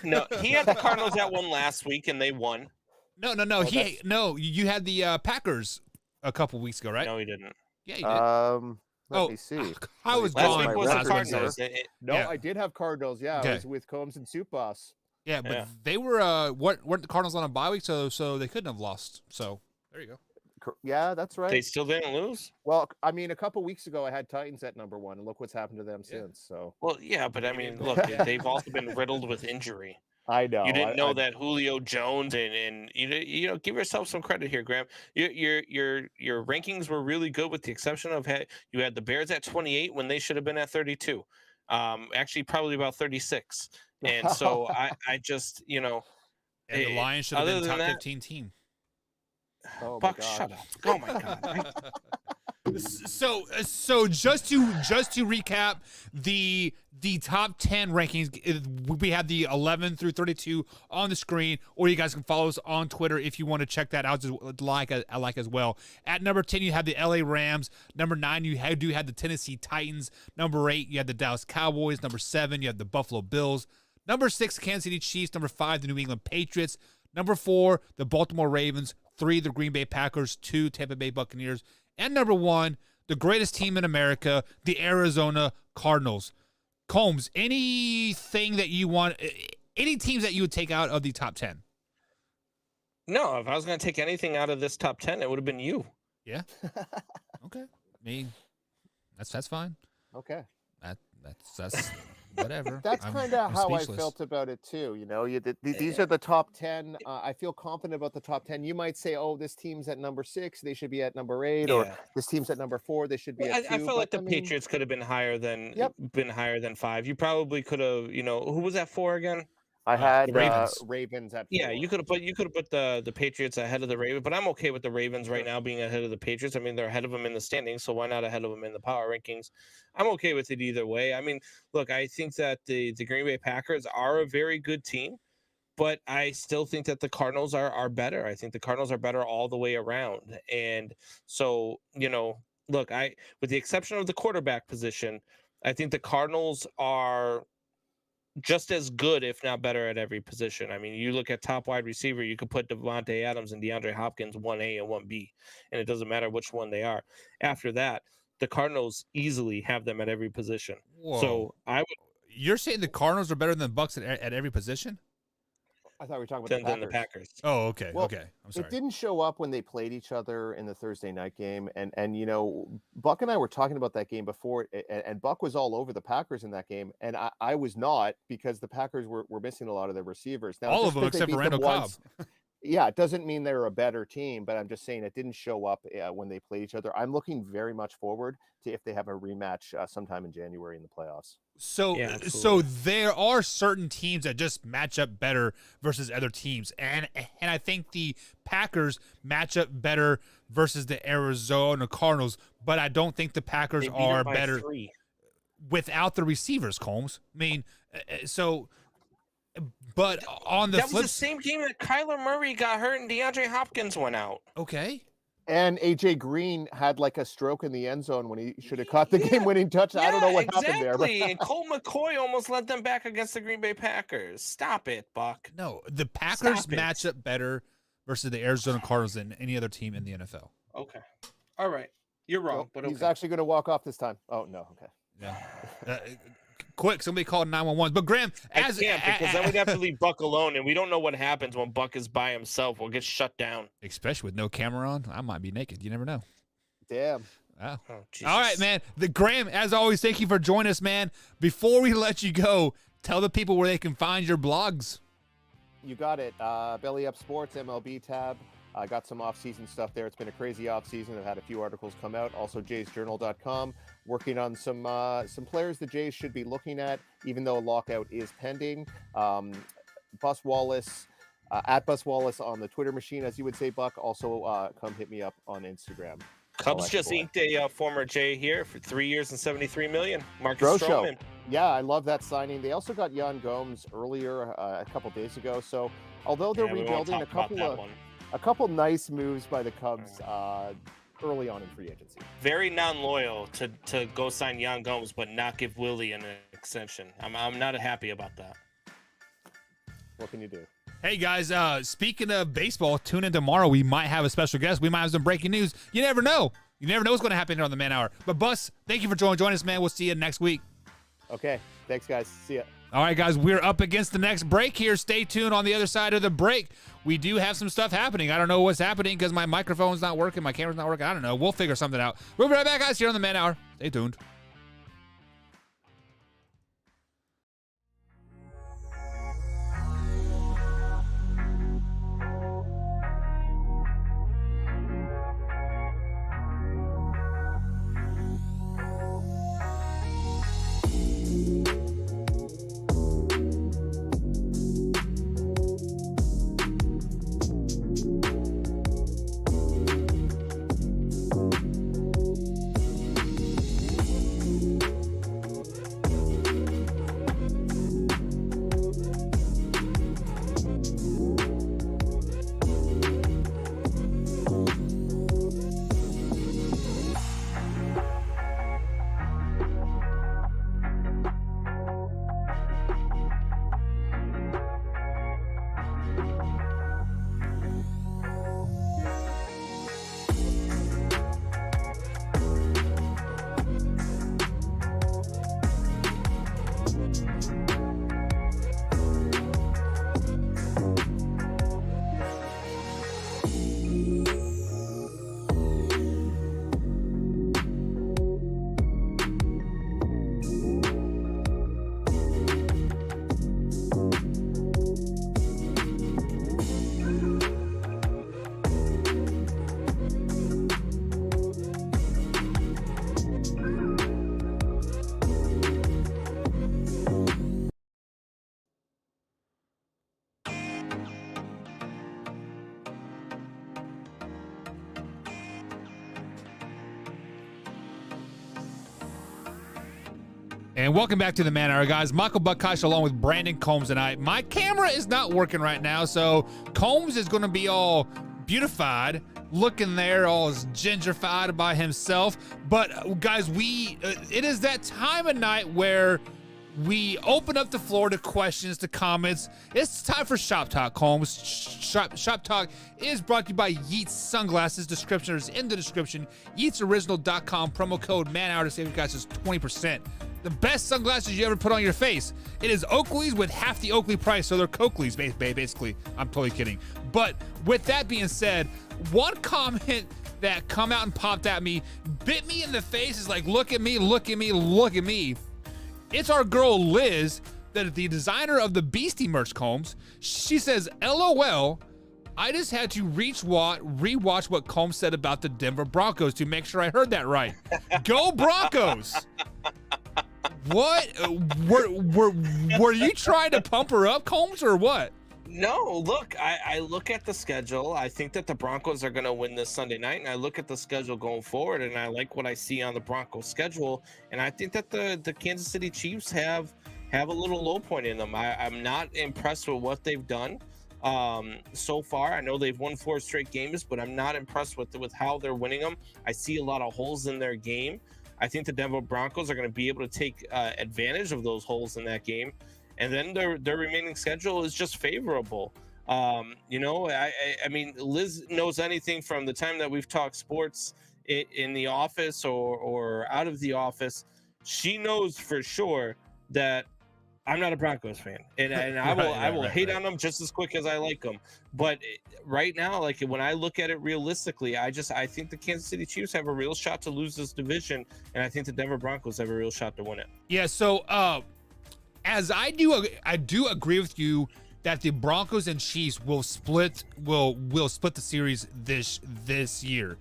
No, he had the Cardinals at 1 last week, and they won. No. that's- You had the Packers a couple weeks ago, right? No, he didn't. Yeah, you did. Let me see. I was Last Last gone week was my the record Cardinals. No, Yeah. I did have Cardinals. Yeah, Okay. I was with Combs and Soup Boss. Yeah, but Yeah. they were weren't the Cardinals on a bye week, so they couldn't have lost. So there you go. Yeah, that's right. They still didn't lose. Well, I mean, a couple weeks ago, I had Titans at number 1, and look what's happened to them Yeah. since. So Well, yeah, but I mean, look, they've also been riddled with injury. I know. You didn't I know that Julio Jones and give yourself some credit here, Graham. Your rankings were really good, with the exception of you had the Bears at 28 when they should have been at 32. Actually, probably about 36. And so I just And the Eh, Lions should have other been top than that- 15 team. Oh my Buck, God. shut up. Oh my God. So just to recap the top 10 rankings, we have the 11 through 32 on the screen, or you guys can follow us on Twitter if you want to check that out as well. At number 10, you have the LA Rams. Number 9, you have the Tennessee Titans. Number 8, you have the Dallas Cowboys. Number 7, you have the Buffalo Bills. Number 6, Kansas City Chiefs. Number 5, the New England Patriots. Number 4, the Baltimore Ravens. 3, the Green Bay Packers. 2, Tampa Bay Buccaneers. And number 1, the greatest team in America, the Arizona Cardinals. Combs, anything that you want, any teams that you would take out of the top 10? No, if I was going to take anything out of this top 10, it would have been you. Yeah. Okay. I mean, that's fine. Okay. That's whatever. That's I'm- kind of I'm how speechless. I felt about it too. These are the top 10. I feel confident about the top 10. You might say, "Oh, this team's at number 6; they should be at number 8," or Yeah. "This team's at number 4; they should be I at 2." felt like but, the I mean, Patriots could have been higher than Yep. 5. You probably could have, who was at 4 again? I had Ravens. Ravens at 4. Yeah, you could have put the Patriots ahead of the Ravens, but I'm okay with the Ravens right now being ahead of the Patriots. I mean, they're ahead of them in the standings, so why not ahead of them in the power rankings? I'm okay with it either way. I mean, look, I think that the Green Bay Packers are a very good team, but I still think that the Cardinals are better. I think the Cardinals are better all the way around. And so, look, with the exception of the quarterback position, I think the Cardinals are just as good, if not better, at every position. I mean, you look at top wide receiver, you could put Devontae Adams and DeAndre Hopkins 1A and 1B, and it doesn't matter which one they are. After that, the Cardinals easily have them at every position. Whoa. So You're saying the Cardinals are better than the Bucks at every position? I thought we were talking about than the the Packers. Oh, okay. Well, okay. I'm sorry. It didn't show up when they played each other in the Thursday night game, and Buck and I were talking about that game before, and Buck was all over the Packers in that game, and I was not, because the Packers were missing a lot of their receivers. Now, All just of them 'cause they except for beat them Randall Cobb. once- Yeah, it doesn't mean they're a better team, but I'm just saying it didn't show up when they played each other. I'm looking very much forward to if they have a rematch sometime in January in the playoffs. So, Yeah, so absolutely. there are certain teams that just match up better versus other teams, and I think the Packers match up better versus the Arizona Cardinals, but I don't think the Packers They beat are them by better. 3. without the receivers, Combs. I mean, so, but on the That was flip the same game that Kyler Murray got hurt and DeAndre Hopkins went out. okay. And AJ Green had like a stroke in the end zone when he should have caught the game-winning touchdown. I don't know what happened there. But... And Colt McCoy almost led them back against the Green Bay Packers. Stop it, Buck. No, the Packers match up better versus the Arizona Cardinals than any other team in the NFL. Okay. All right. You're wrong, but okay. He's actually going to walk off this time. Oh, no. Okay. Yeah. Quick, somebody called 911. But Graham, I can't, because then we'd have to leave Buck alone, and we don't know what happens when Buck is by himself. We'll get shut down. Especially with no camera on. I might be naked. You never know. Damn. Oh. Oh, Jesus. All right, man. Graham, as always, thank you for joining us, man. Before we let you go, tell the people where they can find your blogs. You got it. Belly Up Sports, MLB tab. I got some off-season stuff there. It's been a crazy off-season. I've had a few articles come out. Also, jaysjournal.com, working on some players the Jays should be looking at, even though a lockout is pending. Bus Wallace, at Bus Wallace on the Twitter machine, as you would say, Buck. Also, come hit me up on Instagram. Cubs just inked a former Jay here for 3 years and $73 million. Marcus Grow Stroman. Show. Yeah, I love that signing. They also got Yan Gomes earlier, a couple days ago. So, although they're rebuilding, a couple nice moves by the Cubs early on in free agency. Very non-loyal to go sign Yan Gomes, but not give Willie an extension. I'm not happy about that. What can you do? Hey, guys, speaking of baseball, tune in tomorrow. We might have a special guest. We might have some breaking news. You never know. You never know what's going to happen here on the Man Hour. But, Bus, thank you for joining us, man. We'll see you next week. Okay. Thanks, guys. See ya. All right, guys, we're up against the next break here. Stay tuned on the other side of the break. We do have some stuff happening. I don't know what's happening because my microphone's not working. My camera's not working. I don't know. We'll figure something out. We'll be right back, guys, here on the Man Hour. Stay tuned. And welcome back to the Man Hour, guys. Michael Buckhush along with Brandon Combs tonight. My camera is not working right now, so Combs is going to be all beautified, looking there all gingerified by himself. But guys, it is that time of night where we open up the floor to questions, to comments. It's time for Shop Talk, Combs. Shop Talk is brought to you by Yeats Sunglasses. Description is in the description. YeatsOriginal.com. Promo code MANHOUR to save you guys just 20%. The best sunglasses you ever put on your face. It is Oakley's with half the Oakley price, so they're Coakley's, basically. I'm totally kidding. But with that being said, one comment that come out and popped at me, bit me in the face, is like, look at me, look at me, look at me. It's our girl Liz, that the designer of the Beastie merch, Combs. She says, LOL, I just had to rewatch what Combs said about the Denver Broncos to make sure I heard that right. Go Broncos! What? Were you trying to pump her up, Combs, or what? No, look, I look at the schedule. I think that the Broncos are going to win this Sunday night, and I look at the schedule going forward, and I like what I see on the Broncos schedule, and I think that the Kansas City Chiefs have a little low point in them. I'm not impressed with what they've done so far. I know they've won 4 straight games, but I'm not impressed with how they're winning them. I see a lot of holes in their game. I think the Denver Broncos are going to be able to take advantage of those holes in that game. And then their remaining schedule is just favorable. You know, I mean, Liz knows anything from the time that we've talked sports in the office or out of the office. She knows for sure that I'm not a Broncos fan, and I will hate on them just as quick as I like them. But right now, like when I look at it realistically, I think the Kansas City Chiefs have a real shot to lose this division, and I think the Denver Broncos have a real shot to win it. Yeah. So, as I do agree with you that the Broncos and Chiefs will split the series this year.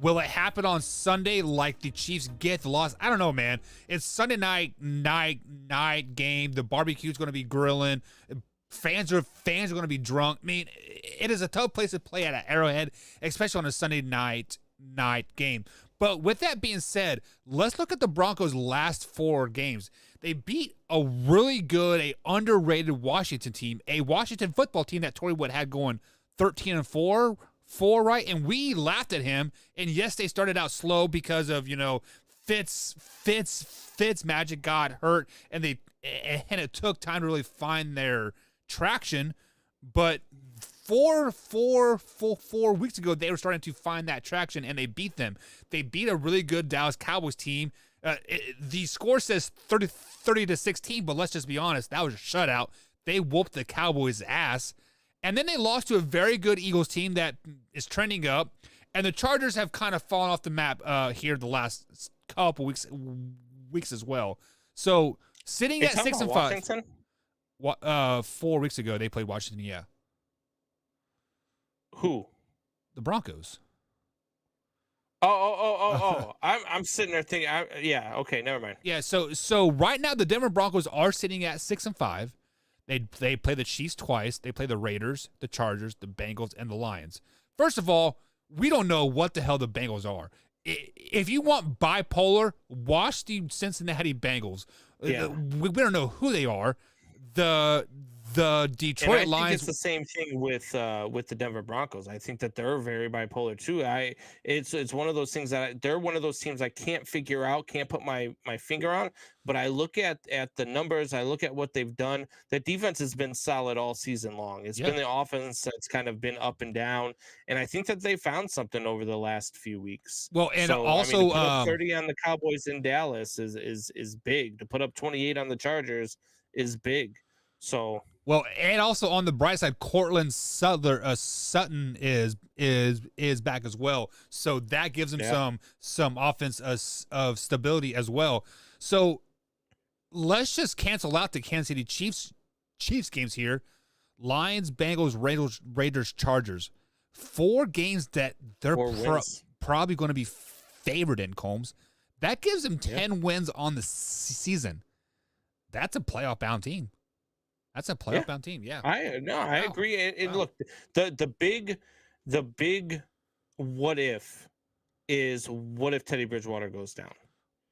Will it happen on Sunday like the Chiefs get the loss? I don't know, man. It's Sunday night game. The barbecue's going to be grilling. Fans are going to be drunk. I mean, it is a tough place to play at Arrowhead, especially on a Sunday night game. But with that being said, let's look at the Broncos' last 4 games. They beat a really good, a underrated Washington team, a Washington football team that Torrey Wood had going 13-4, right? And we laughed at him. And yes, they started out slow because of, you know, Fitz Magic got hurt, and it took time to really find their traction. But four weeks ago, they were starting to find that traction, and they beat them. They beat a really good Dallas Cowboys team. The score says 30-16, but let's just be honest, that was a shutout. They whooped the Cowboys' ass. And then they lost to a very good Eagles team that is trending up. And the Chargers have kind of fallen off the map here the last couple weeks as well. So sitting at 6-5. 4 weeks ago, they played Washington, yeah. Who? The Broncos. Oh! I'm sitting there thinking, yeah, okay, never mind. Yeah, so right now the Denver Broncos are sitting at 6-5. They play the Chiefs twice. They play the Raiders, the Chargers, the Bengals, and the Lions. First of all, we don't know what the hell the Bengals are. If you want bipolar, watch the Cincinnati Bengals. Yeah. We don't know who they are. The Detroit and I Lions. think it's the same thing with the Denver Broncos. I think that they're very bipolar too. It's one of those things that they're one of those teams I can't figure out, can't put my finger on. But I look at the numbers, I look at what they've done. The defense has been solid all season long. It's been the offense that's kind of been up and down, and I think that they found something over the last few weeks. Well, and so, also to put up 30 on the Cowboys in Dallas is big. To put up 28 on the Chargers is big. So. Well, and also on the bright side, Cortland Sutton is back as well, so that gives him some offense of stability as well. So let's just cancel out the Kansas City Chiefs games here: Lions, Bengals, Raiders, Chargers. 4 games that they're probably going to be favored in, Combs. That gives them 10 wins on the season. That's a playoff bound team. That's a playoff bound team, yeah. I agree. And look, the big what if is what if Teddy Bridgewater goes down?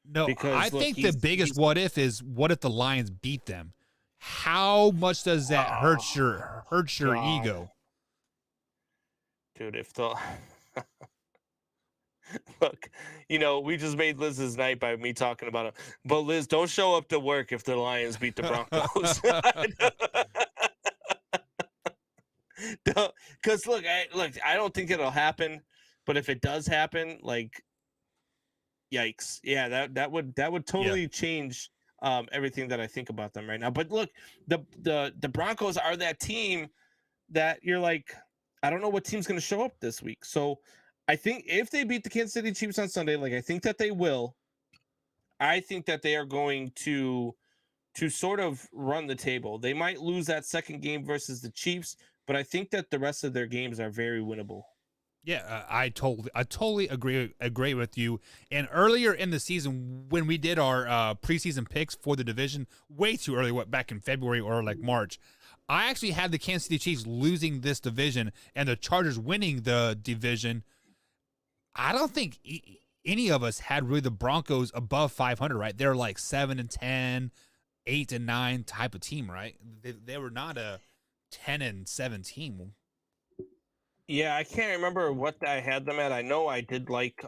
No, because I think the biggest what if is what if the Lions beat them? How much does that hurt your ego? Dude, if the look, you know, we just made Liz's night by me talking about it. But Liz, don't show up to work if the Lions beat the Broncos. Because look, I don't think it'll happen. But if it does happen, like, yikes! Yeah, that would totally change everything that I think about them right now. But look, the Broncos are that team that you're like, I don't know what team's going to show up this week. So. I think if they beat the Kansas City Chiefs on Sunday, like I think that they will, I think that they are going to sort of run the table. They might lose that second game versus the Chiefs, but I think that the rest of their games are very winnable. Yeah, I totally agree with you. And earlier in the season, when we did our preseason picks for the division, way too early, back in February or like March, I actually had the Kansas City Chiefs losing this division and the Chargers winning the division. I don't think any of us had really the Broncos above 500, right? They're like 7-10, 8-9 type of team, right? They were not a 10-7 team. Yeah, I can't remember what I had them at. I know I did like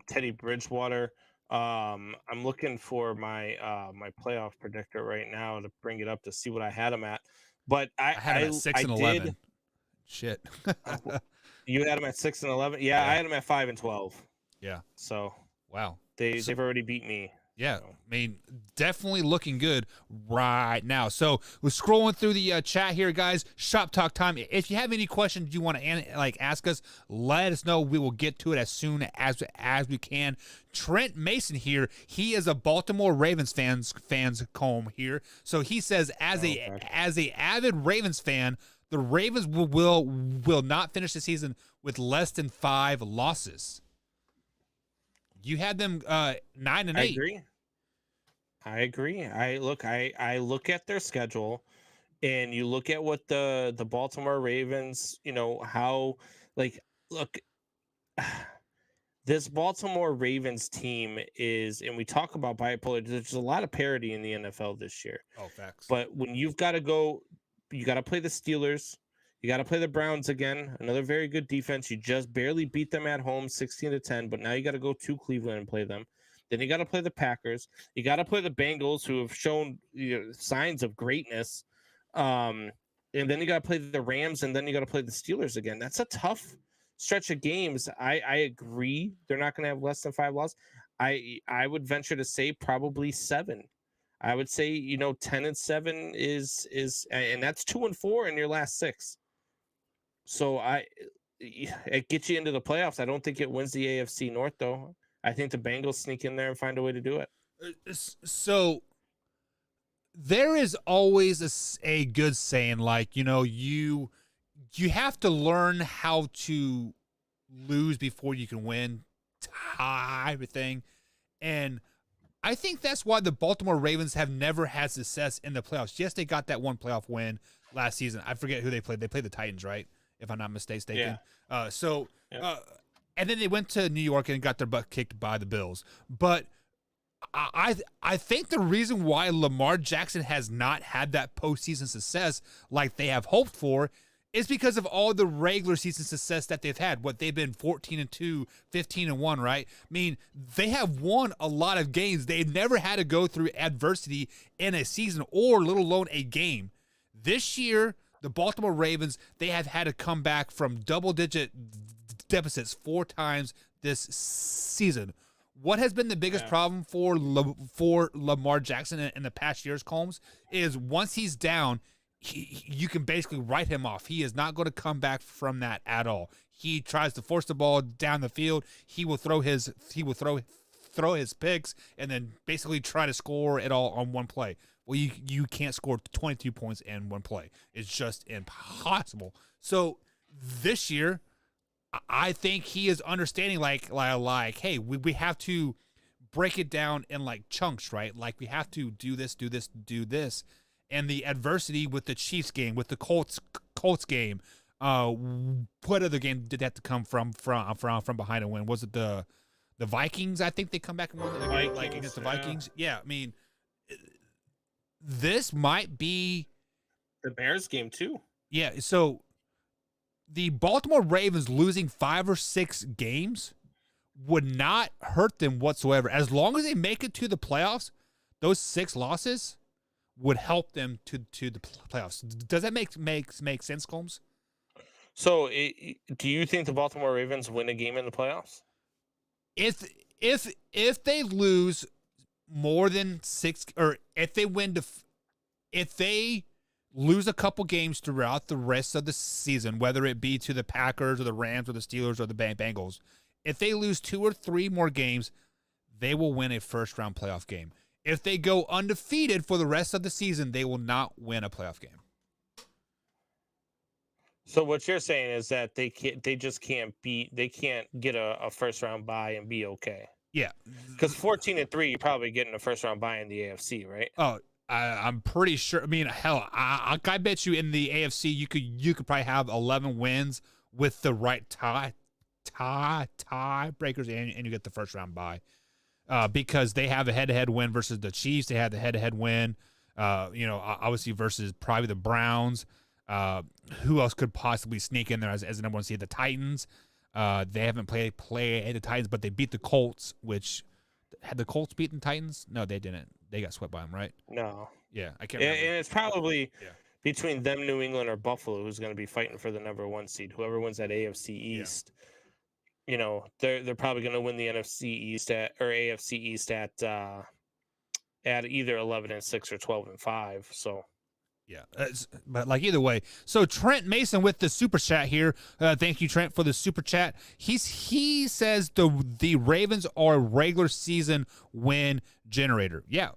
Teddy Bridgewater. I'm looking for my my playoff predictor right now to bring it up to see what I had him at. But I had him at 6-11. did. Shit. You had him at 6-11. Yeah, Yeah. I had him at 5-12. Yeah. So Wow. they've already beat me. Yeah, So. I mean, definitely looking good right now. So we're scrolling through the chat here, guys. Shop talk time. If you have any questions you want to ask us, let us know. We will get to it as soon as we can. Trent Mason here. He is a Baltimore Ravens fans comb here. So he says, as a avid Ravens fan, the Ravens will not finish the season with less than 5 losses. You had them 9-8. I agree. I look at their schedule, and you look at what the Baltimore Ravens, how look, this Baltimore Ravens team is, and we talk about bipolar. There's a lot of parity in the NFL this year. Oh, facts. But when you've got to go, you got to play the Steelers. You got to play the Browns again, another very good defense. You just barely beat them at home, 16-10, but now you got to go to Cleveland and play them. Then you got to play the Packers. You got to play the Bengals, who have shown signs of greatness. And then you got to play the Rams, and then you got to play the Steelers again. That's a tough stretch of games. I agree. They're not going to have less than 5 losses. I would venture to say probably 7. I would say 10-7 is, and that's 2-4 in your last 6. So it gets you into the playoffs. I don't think it wins the AFC North, though. I think the Bengals sneak in there and find a way to do it. So there is always a good saying, like, you have to learn how to lose before you can win, type of thing. And I think that's why the Baltimore Ravens have never had success in the playoffs. Yes, they got that one playoff win last season. I forget who they played. They played the Titans, right? If I'm not mistaken. Yeah. And then they went to New York and got their butt kicked by the Bills. But I think the reason why Lamar Jackson has not had that postseason success like they have hoped for is because of all the regular season success that they've had. What they've been 14-2, 15-1, right? I mean, they have won a lot of games. They've never had to go through adversity in a season or let alone a game. This year, the Baltimore Ravens, they have had to come back from double-digit deficits 4 times this season. What has been the biggest problem for Lamar Jackson in the past years, Combs, is once he's down, you can basically write him off. He is not going to come back from that at all. He tries to force the ball down the field. He will throw his picks and then basically try to score it all on one play. Well, you can't score 22 points in one play. It's just impossible. So this year, I think he is understanding like hey, we have to break it down in like chunks, right? Like we have to do this. And the adversity with the Chiefs game, with the Colts game, what other game did that to come from behind and win? Was it the Vikings? I think they come back and won against the Vikings. Yeah, I mean, this might be the Bears game too. Yeah, so the Baltimore Ravens losing 5 or 6 games would not hurt them whatsoever. As long as they make it to the playoffs, those 6 losses would help them to the playoffs. Does that make sense, Combs? So, do you think the Baltimore Ravens win a game in the playoffs? If they lose more than 6, or if they lose a couple games throughout the rest of the season, whether it be to the Packers or the Rams or the Steelers or the Bengals, if they lose 2 or 3 more games, they will win a first-round playoff game. If they go undefeated for the rest of the season, they will not win a playoff game. So what you're saying is that they can't get a first-round bye and be okay. Yeah. Because 14-3, you're probably getting a first-round bye in the AFC, right? Oh, I'm pretty sure. I mean, hell, I bet you in the AFC you could probably have 11 wins with the right tie breakers, and you get the first round bye. Because they have a head-to-head win versus the Chiefs. They have the head-to-head win, obviously versus probably the Browns. Who else could possibly sneak in there as the number one seed? The Titans. They haven't played the Titans, but they beat the Colts, which had the Colts beaten Titans? No, they didn't. They got swept by them, right? No. Yeah, I can't remember. And it's probably between them, New England, or Buffalo, who's going to be fighting for the number one seed. Whoever wins that AFC East, they're probably going to win the NFC East or AFC East at either 11-6 or 12-5. So. Yeah, but like either way. So Trent Mason with the super chat here. Thank you, Trent, for the super chat. He says the Ravens are a regular season win generator. Yeah,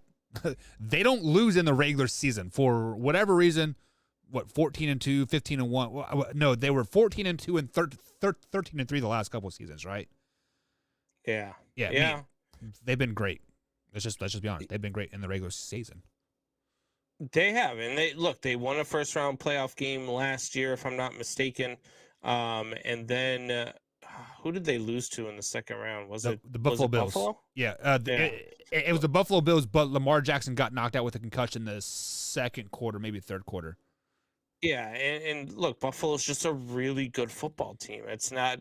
they don't lose in the regular season for whatever reason. What 14-2, 15-1? No, they were 14-2 and 13-3 the last couple of seasons, right? Yeah. I mean, they've been great. Let's just be honest. They've been great in the regular season. They have, and they won a first round playoff game last year, if I'm not mistaken. And then who did they lose to in the second round? Was it the Buffalo Bills? Buffalo? Yeah, it was the Buffalo Bills, but Lamar Jackson got knocked out with a concussion in the second quarter, maybe third quarter. Yeah, and look, Buffalo's just a really good football team. That's not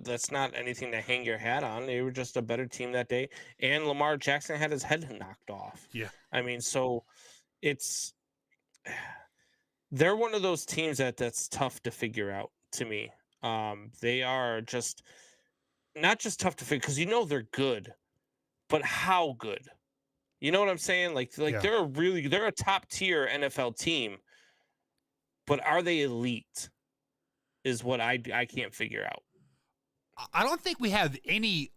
anything to hang your hat on. They were just a better team that day, and Lamar Jackson had his head knocked off. Yeah, I mean, so they're one of those teams that's tough to figure out to me. They are just not just tough to figure because they're good, but how good? You know what I'm saying? Like they're a top tier NFL team, but are they elite? Is what I can't figure out. I don't think we have any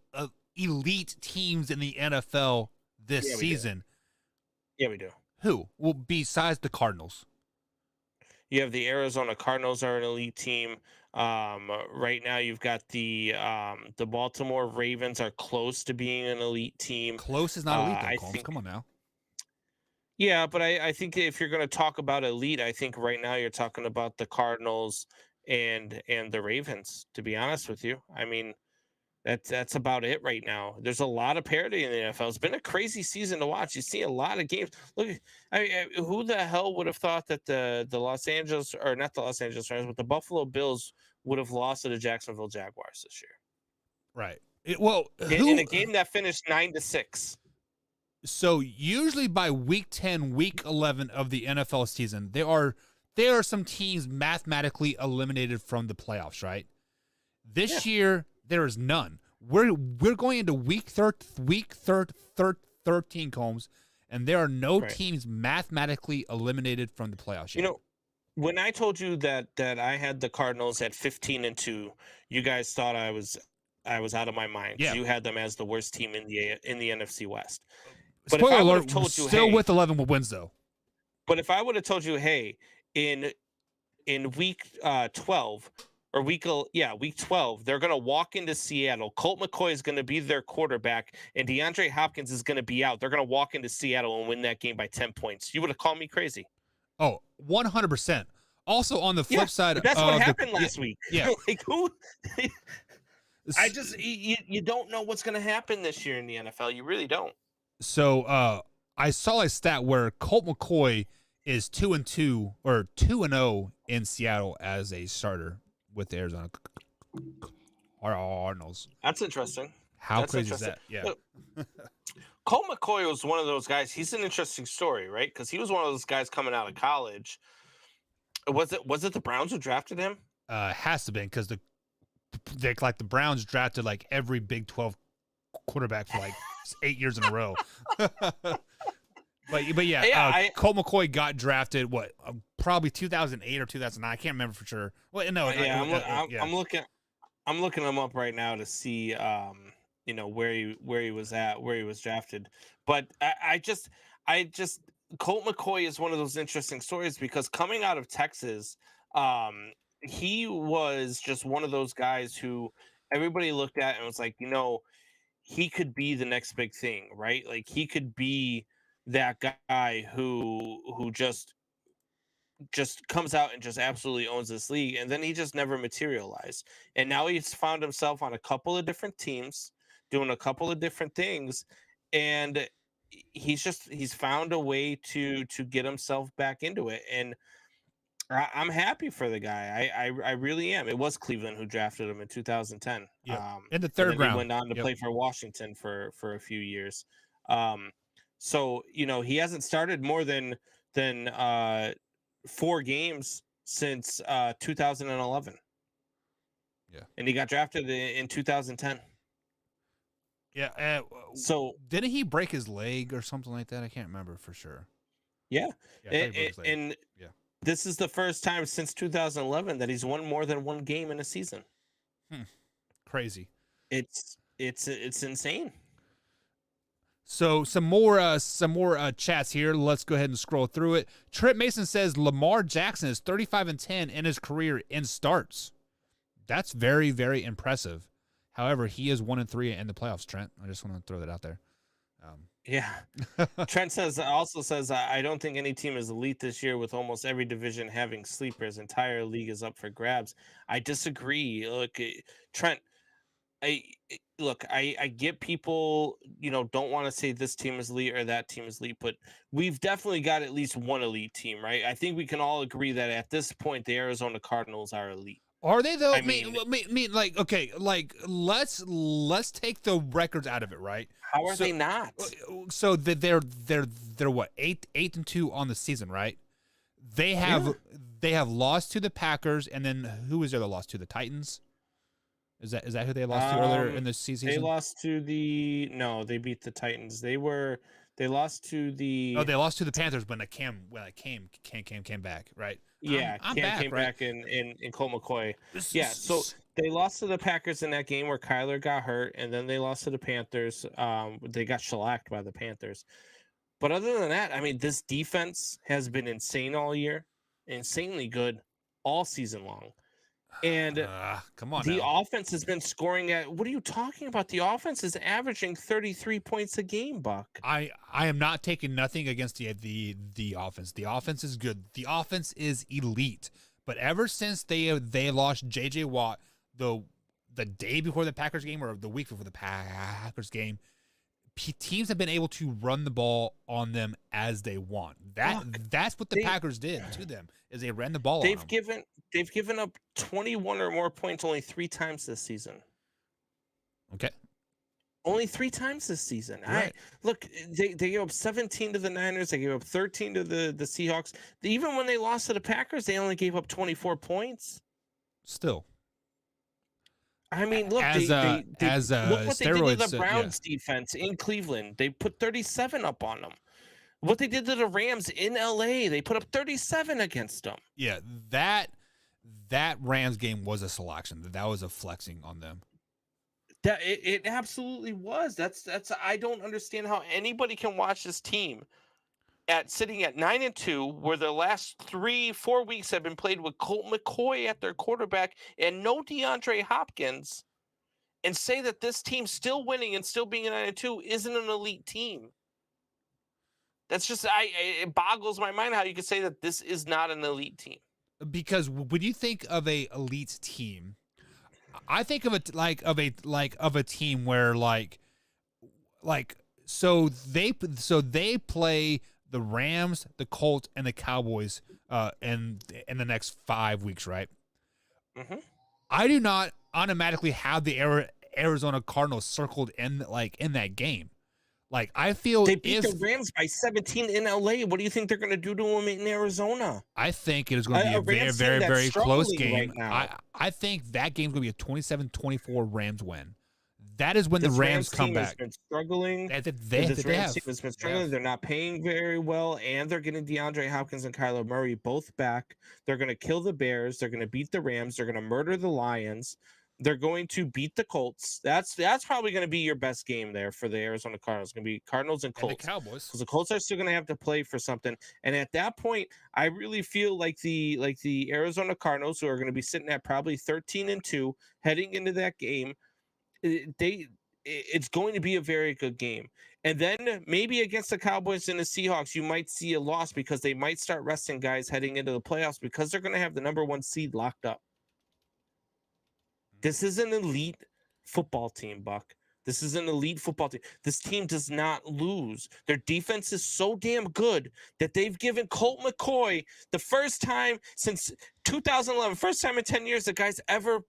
elite teams in the NFL this season. Yeah, we do. Who? Well, besides the Cardinals. You have the Arizona Cardinals are an elite team. Right now, you've got the Baltimore Ravens are close to being an elite team. Close is not elite, though, Combs. Come on now. Yeah, but I think if you're going to talk about elite, I think right now you're talking about the Cardinals and the Ravens, to be honest with you. I mean, that's about it right now. There's a lot of parity in the NFL. It's been a crazy season to watch. You see a lot of games. Look, who the hell would have thought that the Los Angeles, or not the Los Angeles Rams, but the Buffalo Bills would have lost to the Jacksonville Jaguars this year? Right. In a game that finished 9-6. So usually by week 10, week 11 of the NFL season, there are some teams mathematically eliminated from the playoffs, right? This year there is none. We're going into week 13, Combs, and there are no teams mathematically eliminated from the playoffs yet. When I told you that I had the Cardinals at 15-2, you guys thought I was out of my mind. Yeah. You had them as the worst team in the NFC West. But spoiler alert, still with 11 wins though. But if I would have told you, hey, in week 12 or week 12, they're going to walk into Seattle. Colt McCoy is going to be their quarterback, and DeAndre Hopkins is going to be out. They're going to walk into Seattle and win that game by 10 points. You would have called me crazy. Oh, 100%. Also on the flip side, that's what happened last week. Yeah, like who? You don't know what's going to happen this year in the NFL. You really don't. So I saw a stat where Colt McCoy is 2-2 or 2-0 in Seattle as a starter with the Arizona Cardinals. That's interesting. That's crazy is that? Yeah. Colt McCoy was one of those guys. He's an interesting story, right? Because he was one of those guys coming out of college. Was it the Browns who drafted him? Has to be because the Browns drafted like every Big 12 quarterback for like 8 years in a row. But yeah, Colt McCoy got drafted probably 2008 or 2009. I can't remember for sure. Well, no, I'm looking him up right now to see where he was at, where he was drafted. But I just Colt McCoy is one of those interesting stories because coming out of Texas, he was just one of those guys who everybody looked at and was like, he could be the next big thing, right? Like he could be that guy who just comes out and just absolutely owns this league, and then he just never materialized. And now he's found himself on a couple of different teams, doing a couple of different things, and he's found a way to get himself back into it. And I'm happy for the guy. I really am. It was Cleveland who drafted him in 2010. Yep. In the and third then round. He went on to Yep. play for Washington for a few years. So he hasn't started more than 4 games since 2011. Yeah. And he got drafted in 2010. Yeah. So didn't he break his leg or something like that? I can't remember for sure. yeah, Yeah, I thought he broke his leg. and Yeah. this is the first time since 2011 that he's won more than 1 game in a season. Crazy. It's insane. So some more chats here. Let's go ahead and scroll through it. Trent Mason says Lamar Jackson is 35-10 in his career in starts. That's very, very impressive. However, he is 1-3 in the playoffs. Trent, I just want to throw that out there. Yeah. Trent also says I don't think any team is elite this year, with almost every division having sleepers. Entire league is up for grabs. I disagree. Look, Trent, I get people, don't want to say this team is elite or that team is elite, but we've definitely got at least one elite team, right? I think we can all agree that at this point, the Arizona Cardinals are elite. Are they though? I I mean, like, okay, like let's take the records out of it, right? How are they not? So they're what 8-2 on the season, right? They have lost to the Packers, and then who was there that lost to? The Titans. Is that who they lost to earlier in the season? They lost to they beat the Titans. They lost to the they lost to the Panthers when Cam came back, right? Yeah, I'm Cam back, came right? back in Colt McCoy. Yeah, so they lost to the Packers in that game where Kyler got hurt, and then they lost to the Panthers. They got shellacked by the Panthers. But other than that, I mean, this defense has been insane all year, insanely good all season long. And come on, the now. offense has been scoring at, what are you talking about? The offense is averaging 33 points a game, Buck. I am not taking nothing against the offense. The offense is good. The offense is elite. But ever since they lost JJ Watt the day before the Packers game or the week before the Packers game, teams have been able to run the ball on them as they want. That's what the Packers did to them, is they ran the ball on them. They've given up 21 or more points only 3 times this season. Okay. Only 3 times this season. Right. Look, they gave up 17 to the Niners. They gave up 13 to the Seahawks. Even when they lost to the Packers, they only gave up 24 points. Still. I mean, look, look what they did to the Browns defense in Cleveland. They put 37 up on them. What they did to the Rams in LA, they put up 37 against them. Yeah, that Rams game was a selection. That was a flexing on them. That it absolutely was. That's I don't understand how anybody can watch this team sitting at 9-2, where the last 3-4 weeks have been played with Colt McCoy at their quarterback and no DeAndre Hopkins, and say that this team still winning and still being 9-2 isn't an elite team. That's just it boggles my mind how you could say that this is not an elite team. Because when you think of a elite team, I think of it like of a team where so they play the Rams, the Colts, and the Cowboys in the next 5 weeks, right? Mm-hmm. I do not automatically have the Arizona Cardinals circled in that game. Like, I feel they beat the Rams by 17 in LA. What do you think they're going to do to them in Arizona? I think it is going to be a very, very, very close game. Right I think that game's going to be a 27-24 Rams win. That is when the Rams come back. Has been struggling. This Rams team has been struggling. Yeah. They're not paying very well, and they're getting DeAndre Hopkins and Kyler Murray both back. They're going to kill the Bears. They're going to beat the Rams. They're going to murder the Lions. They're going to beat the Colts. That's probably going to be your best game there for the Arizona Cardinals. It's going to be Cardinals and Colts. And the Cowboys. Because the Colts are still going to have to play for something. And at that point, I really feel like the Arizona Cardinals, who are going to be sitting at probably 13-2 heading into that game, it's going to be a very good game. And then maybe against the Cowboys and the Seahawks, you might see a loss because they might start resting guys heading into the playoffs because they're going to have the number 1 seed locked up. This is an elite football team, Buck. This is an elite football team. This team does not lose. Their defense is so damn good that they've given Colt McCoy the first time since 2011, first time in 10 years the guy's ever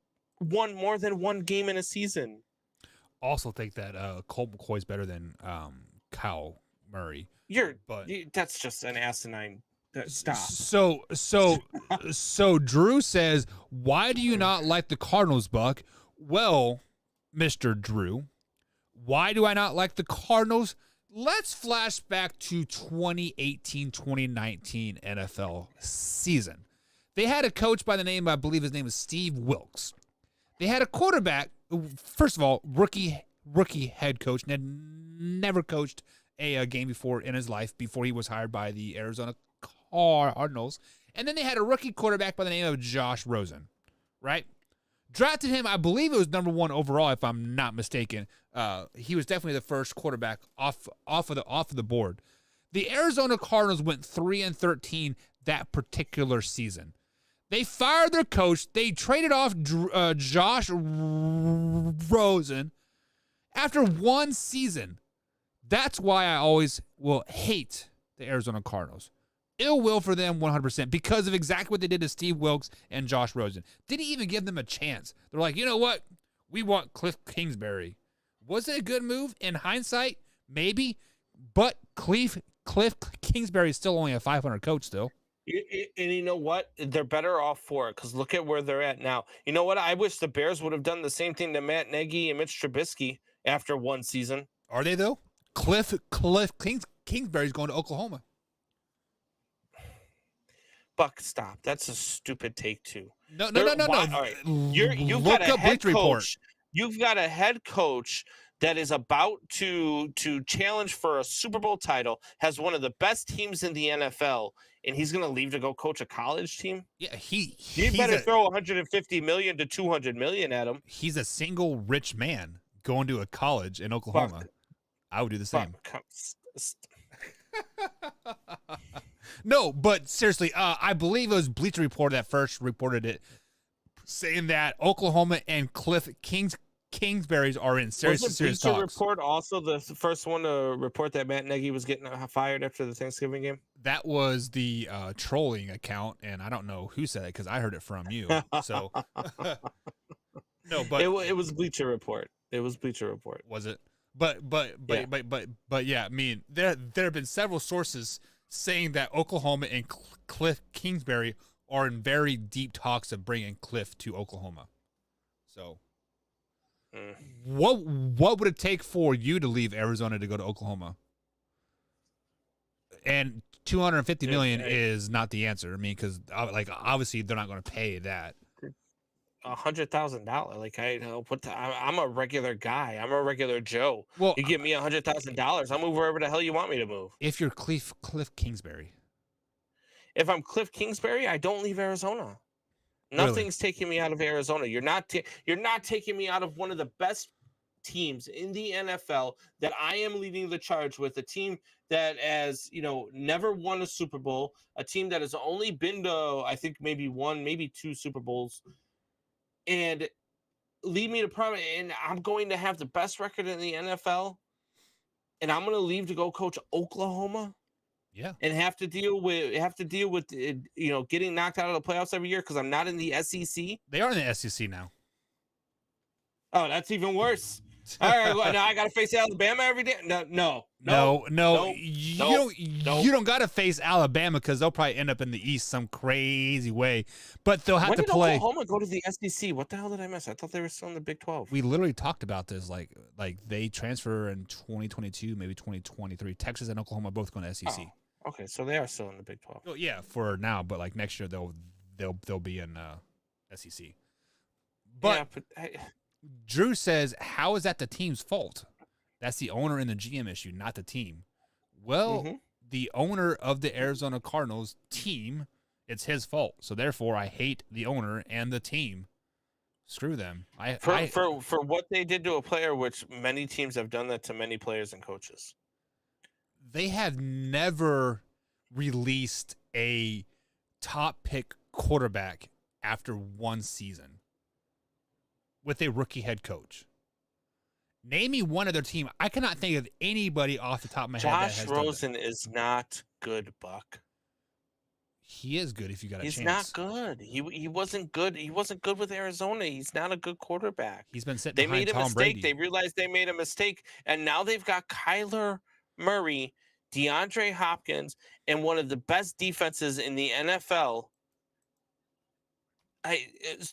won more than 1 game in a season. Also think that Colt McCoy's better than Kyle Murray. That's just an asinine. Stop. So Drew says, why do you not like the Cardinals, Buck? Well, Mr. Drew, why do I not like the Cardinals? Let's flash back to 2018-2019 NFL season. They had a coach by the name, I believe his name was Steve Wilks. They had a quarterback, first of all, rookie head coach, and had never coached a game before in his life before he was hired by the Arizona Cardinals. And then they had a rookie quarterback by the name of Josh Rosen, right? Drafted him, I believe it was number 1 overall, if I'm not mistaken. He was definitely the first quarterback off of the board. The Arizona Cardinals went 3-13 that particular season. They fired their coach. They traded off Josh Rosen after 1 season. That's why I always will hate the Arizona Cardinals. Ill will for them 100% because of exactly what they did to Steve Wilks and Josh Rosen. Didn't even give them a chance. They're like, you know what? We want Cliff Kingsbury. Was it a good move? In hindsight, maybe. But Cliff Kingsbury is still only a 500 coach still. And you know what? They're better off for it because look at where they're at now. You know what? I wish the Bears would have done the same thing to Matt Nagy and Mitch Trubisky after 1 season. Are they, though? Cliff Kingsbury's going to Oklahoma. Buck, stop. That's a stupid take, too. No. All right. You've got a head coach. You've got a head coach that is about to challenge for a Super Bowl title, has one of the best teams in the NFL, and he's going to leave to go coach a college team? Yeah, you better throw 150 million to 200 million at him. He's a single rich man going to a college in Oklahoma. I would do the same. No, but seriously, I believe it was Bleacher Report that first reported it, saying that Oklahoma and Cliff Kingsbury's are in serious talks. Bleacher Report also the first one to report that Matt Nagy was getting fired after the Thanksgiving game? That was the trolling account, and I don't know who said it because I heard it from you. So no, but it was Bleacher Report. It was Bleacher Report. Was it? But yeah, I mean, there have been several sources saying that Oklahoma and Cliff Kingsbury are in very deep talks of bringing Cliff to Oklahoma. So, what would it take for you to leave Arizona to go to Oklahoma? And 250 million is not the answer. I mean, because obviously they're not going to pay that. $100,000. Like I'm a regular guy. I'm a regular Joe. Well, you give me $100,000, I'll move wherever the hell you want me to move. If you're Cliff Kingsbury, if I'm Cliff Kingsbury, I don't leave Arizona. Nothing's taking me out of Arizona. You're not taking me out of one of the best teams in the NFL that I am leading the charge with. A team that has never won a Super Bowl. A team that has only been to I think maybe 1, maybe 2 Super Bowls. And lead me to promise, and I'm going to have the best record in the NFL, and I'm going to leave to go coach Oklahoma. Yeah, and have to deal with getting knocked out of the playoffs every year because I'm not in the SEC. They are in the SEC now. Oh, that's even worse. All right, well, now I got to face Alabama every day. No. You don't got to face Alabama because they'll probably end up in the East some crazy way. But they'll have to play. Oklahoma go to the SEC? What the hell did I miss? I thought they were still in the Big 12. We literally talked about this. Like they transfer in 2022, maybe 2023. Texas and Oklahoma both going to SEC. Oh, okay, so they are still in the Big 12. Well, yeah, for now. But like next year they'll be in SEC. But. Yeah, Drew says, how is that the team's fault? That's the owner and the GM issue, not the team. Well, the owner of the Arizona Cardinals team, it's his fault. So therefore, I hate the owner and the team. Screw them. For what they did to a player, which many teams have done that to many players and coaches. they have never released a top pick quarterback after one season with a rookie head coach. Name me one other team. I cannot think of anybody off the top of my head. Josh Rosen is not good, Buck. He is good if you got a He's chance. not good. He wasn't good. He wasn't good with Arizona. He's not a good quarterback. He's been sitting They behind made a Tom mistake. Brady. They realized they made a mistake, and now they've got Kyler Murray, DeAndre Hopkins, and one of the best defenses in the NFL.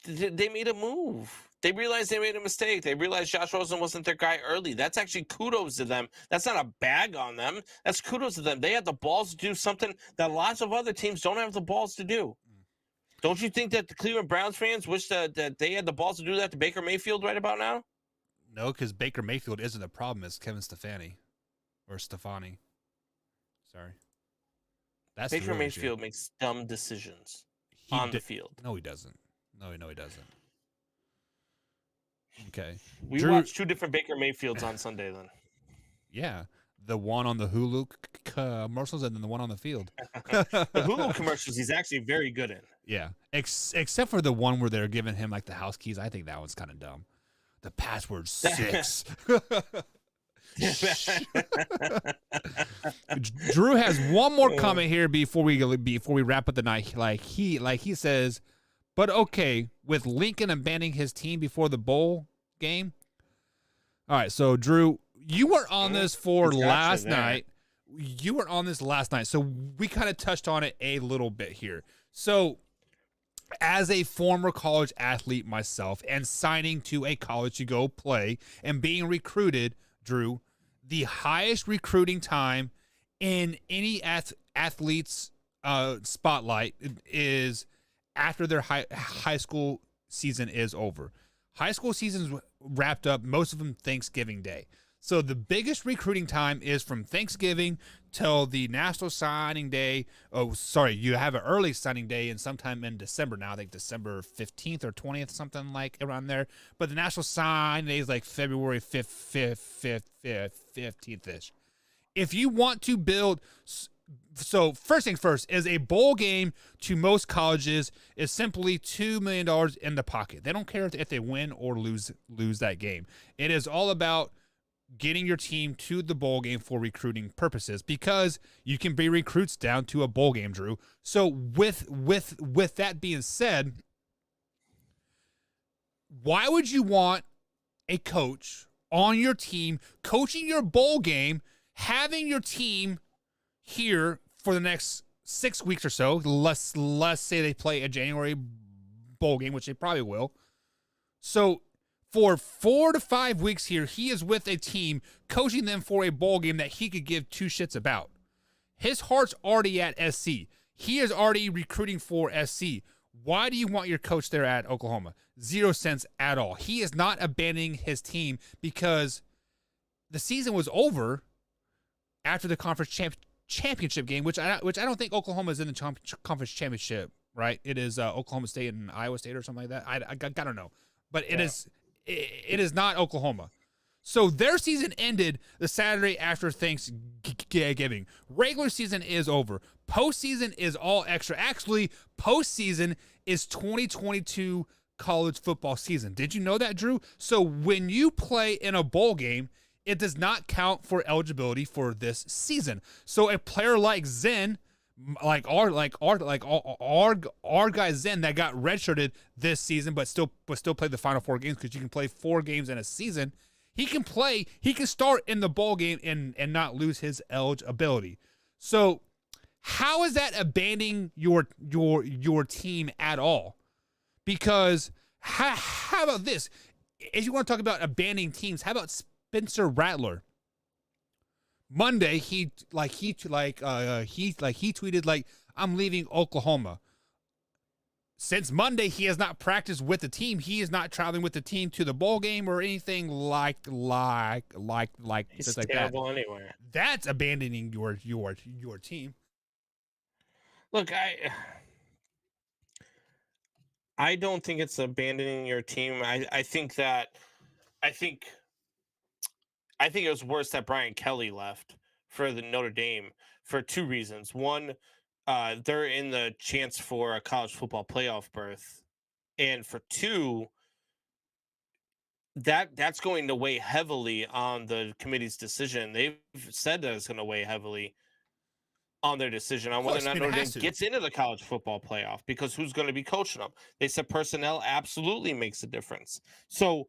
They made a move. They realized they made a mistake. They realized Josh Rosen wasn't their guy early. That's actually kudos to them. That's not a bag on them. That's kudos to them. They had the balls to do something that lots of other teams don't have the balls to do. Don't you think that the Cleveland Browns fans wish that they had the balls to do that to Baker Mayfield right about now? No, because Baker Mayfield isn't the problem. It's Kevin Stefani. Sorry. That's the Baker real issue. Mayfield makes dumb decisions on the field. No, he doesn't. No, he doesn't. Okay. We Drew- watched two different Baker Mayfields on Sunday then. Yeah. The one on the Hulu commercials and then the one on the field. The Hulu commercials he's actually very good in. Yeah. Except for the one where they're giving him like the house keys. I think that one's kind of dumb. The password 6. Drew has one more comment here before we wrap up the night. Like he says, but okay, with Lincoln abandoning his team before the bowl game. All right, so Drew, you were on this for last night. You were on this last night, so we kind of touched on it a little bit here. So, as a former college athlete myself and signing to a college to go play and being recruited, Drew, the highest recruiting time in any athlete's spotlight is after their high school season is over. High school season's wrapped up, most of them Thanksgiving Day. So the biggest recruiting time is from Thanksgiving till the National Signing Day. Oh, sorry, you have an early signing day and sometime in December now. I think December 15th or 20th, something like around there. But the National Signing Day is like February 15th-ish. If you want to build... So first thing first is a bowl game to most colleges is simply $2 million in the pocket. They don't care if they win or lose that game. It is all about getting your team to the bowl game for recruiting purposes because you can bring recruits down to a bowl game, Drew. So with that being said, why would you want a coach on your team coaching your bowl game, having your team here for the next 6 weeks or so? Let's say they play a January bowl game, which they probably will. So for 4 to 5 weeks here, he is with a team coaching them for a bowl game that he could give two shits about. His heart's already at SC. He is already recruiting for SC. Why do you want your coach there at Oklahoma? 0 cents at all. He is not abandoning his team because the season was over after the conference championship game, which I don't think Oklahoma is in the conference championship, right? It is Oklahoma State and Iowa State or something like that. I don't know, but it is not Oklahoma. So their season ended the Saturday after Thanksgiving. Regular season is over. Postseason is all extra. Actually, postseason is 2022 college football season. Did you know that, Drew? So when you play in a bowl game, it does not count for eligibility for this season. So a player like Zen, like our guy Zen that got redshirted this season, but still played the final 4 games because you can play 4 games in a season. He can start in the bowl game and not lose his eligibility. So how is that abandoning your team at all? Because how about this? If you want to talk about abandoning teams, how about Spencer Rattler? Monday he tweeted like, I'm leaving Oklahoma. Since Monday, he has not practiced with the team. He is not traveling with the team to the bowl game or anything like He's like terrible that. anywhere. That's abandoning your team. Look, I don't think it's abandoning your team. I think it was worse that Brian Kelly left for the Notre Dame for two reasons. One, they're in the chance for a college football playoff berth, and for two, that's going to weigh heavily on the committee's decision. They've said that it's going to weigh heavily on their decision on whether or not Notre Dame gets into the college football playoff, because who's going to be coaching them? They said personnel absolutely makes a difference. So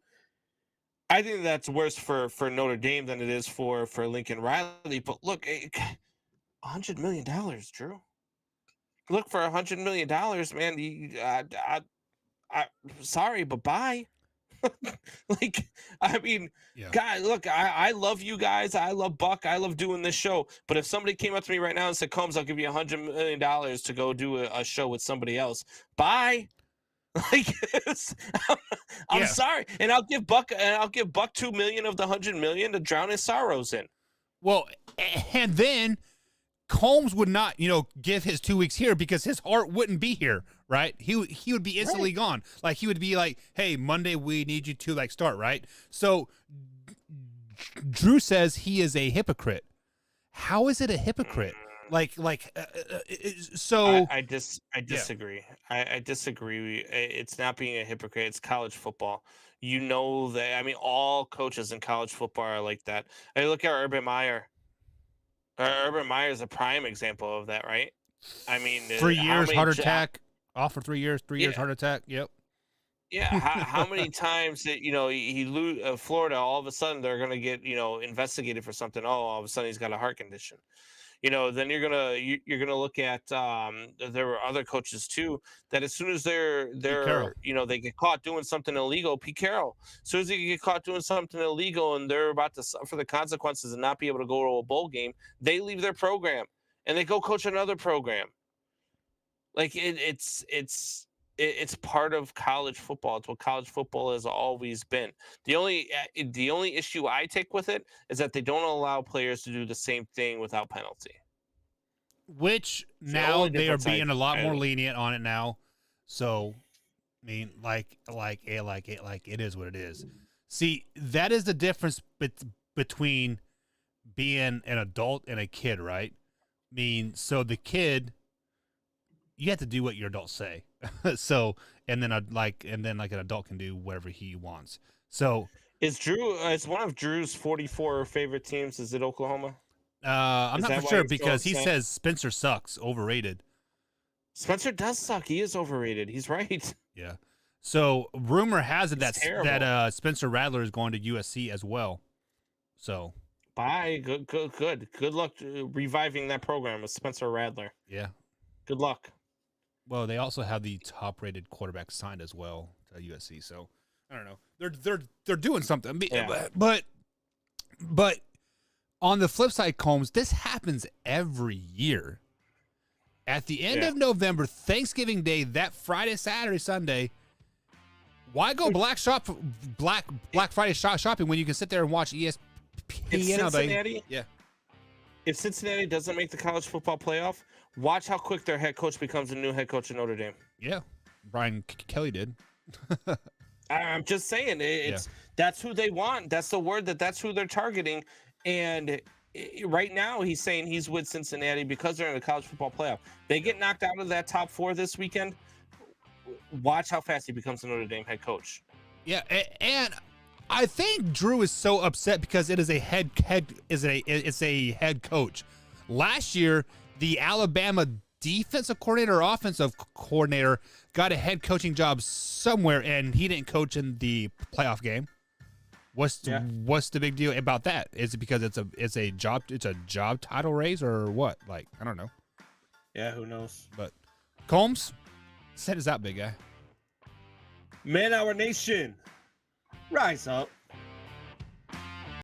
I think that's worse for Notre Dame than it is for Lincoln Riley. But look, $100 million, Drew. Look, for $100 million, man. Sorry, but bye. Like, I mean, Yeah. God, look, I love you guys. I love Buck. I love doing this show. But if somebody came up to me right now and said, Combs, I'll give you $100 million to go do a show with somebody else, bye. Like, I'm sorry, and I'll give Buck $2 million of the $100 million to drown his sorrows in. Well, and then Combs would not, give his 2 weeks here because his heart wouldn't be here, right? He would be instantly gone. Like, he would be like, "Hey, Monday we need you to start," right? So Drew says he is a hypocrite. How is it a hypocrite? So I disagree. I disagree. It's not being a hypocrite. It's college football. You know that. I mean, all coaches in college football are like that. I look at Urban Meyer. Urban Meyer is a prime example of that, right? I mean, 3 years heart attack, off for 3 years. 3 years heart attack. Yep. Yeah. How many times that he lose Florida? All of a sudden they're gonna get investigated for something. Oh, all of a sudden he's got a heart condition. Then you're gonna look at there were other coaches too that as soon as they get caught doing something illegal, Pete Carroll, as soon as they get caught doing something illegal and they're about to suffer the consequences and not be able to go to a bowl game, they leave their program and they go coach another program. Like it's part of college football. It's what college football has always been. The only issue I take with it is that they don't allow players to do the same thing without penalty. Which now they are being a lot more lenient on it now. So, I mean, it is what it is. See, that is the difference between being an adult and a kid, right? I mean, so the kid, you have to do what your adults say. So, and then an adult can do whatever he wants. So, is one of Drew's 44 favorite teams? Is it Oklahoma? I'm not for sure because he says Spencer sucks, overrated. Spencer does suck. He is overrated. He's right. Yeah. So rumor has it that Spencer Rattler is going to USC as well. So. Bye. Good luck reviving that program with Spencer Rattler. Yeah. Good luck. Well, they also have the top-rated quarterback signed as well to USC. So I don't know. They're doing something. Yeah. But on the flip side, Combs, this happens every year. At the end of November, Thanksgiving Day, that Friday, Saturday, Sunday, why go Black Friday shopping when you can sit there and watch ESPN? If Cincinnati doesn't make the college football playoff, watch how quick their head coach becomes the new head coach of Notre Dame. Yeah, Brian Kelly did. I'm just saying, that's who they want. That's the word that's who they're targeting. And right now, he's saying he's with Cincinnati because they're in the college football playoff. They get knocked out of that top 4 this weekend. Watch how fast he becomes the Notre Dame head coach. Yeah, and I think Drew is so upset because it is a head coach. Last year, the Alabama defensive coordinator or offensive coordinator got a head coaching job somewhere, and he didn't coach in the playoff game. What's the big deal about that? Is it because it's a job title raise or what? Like, I don't know. Yeah, who knows? But Combs, set us out, big guy. Man, our nation, rise up.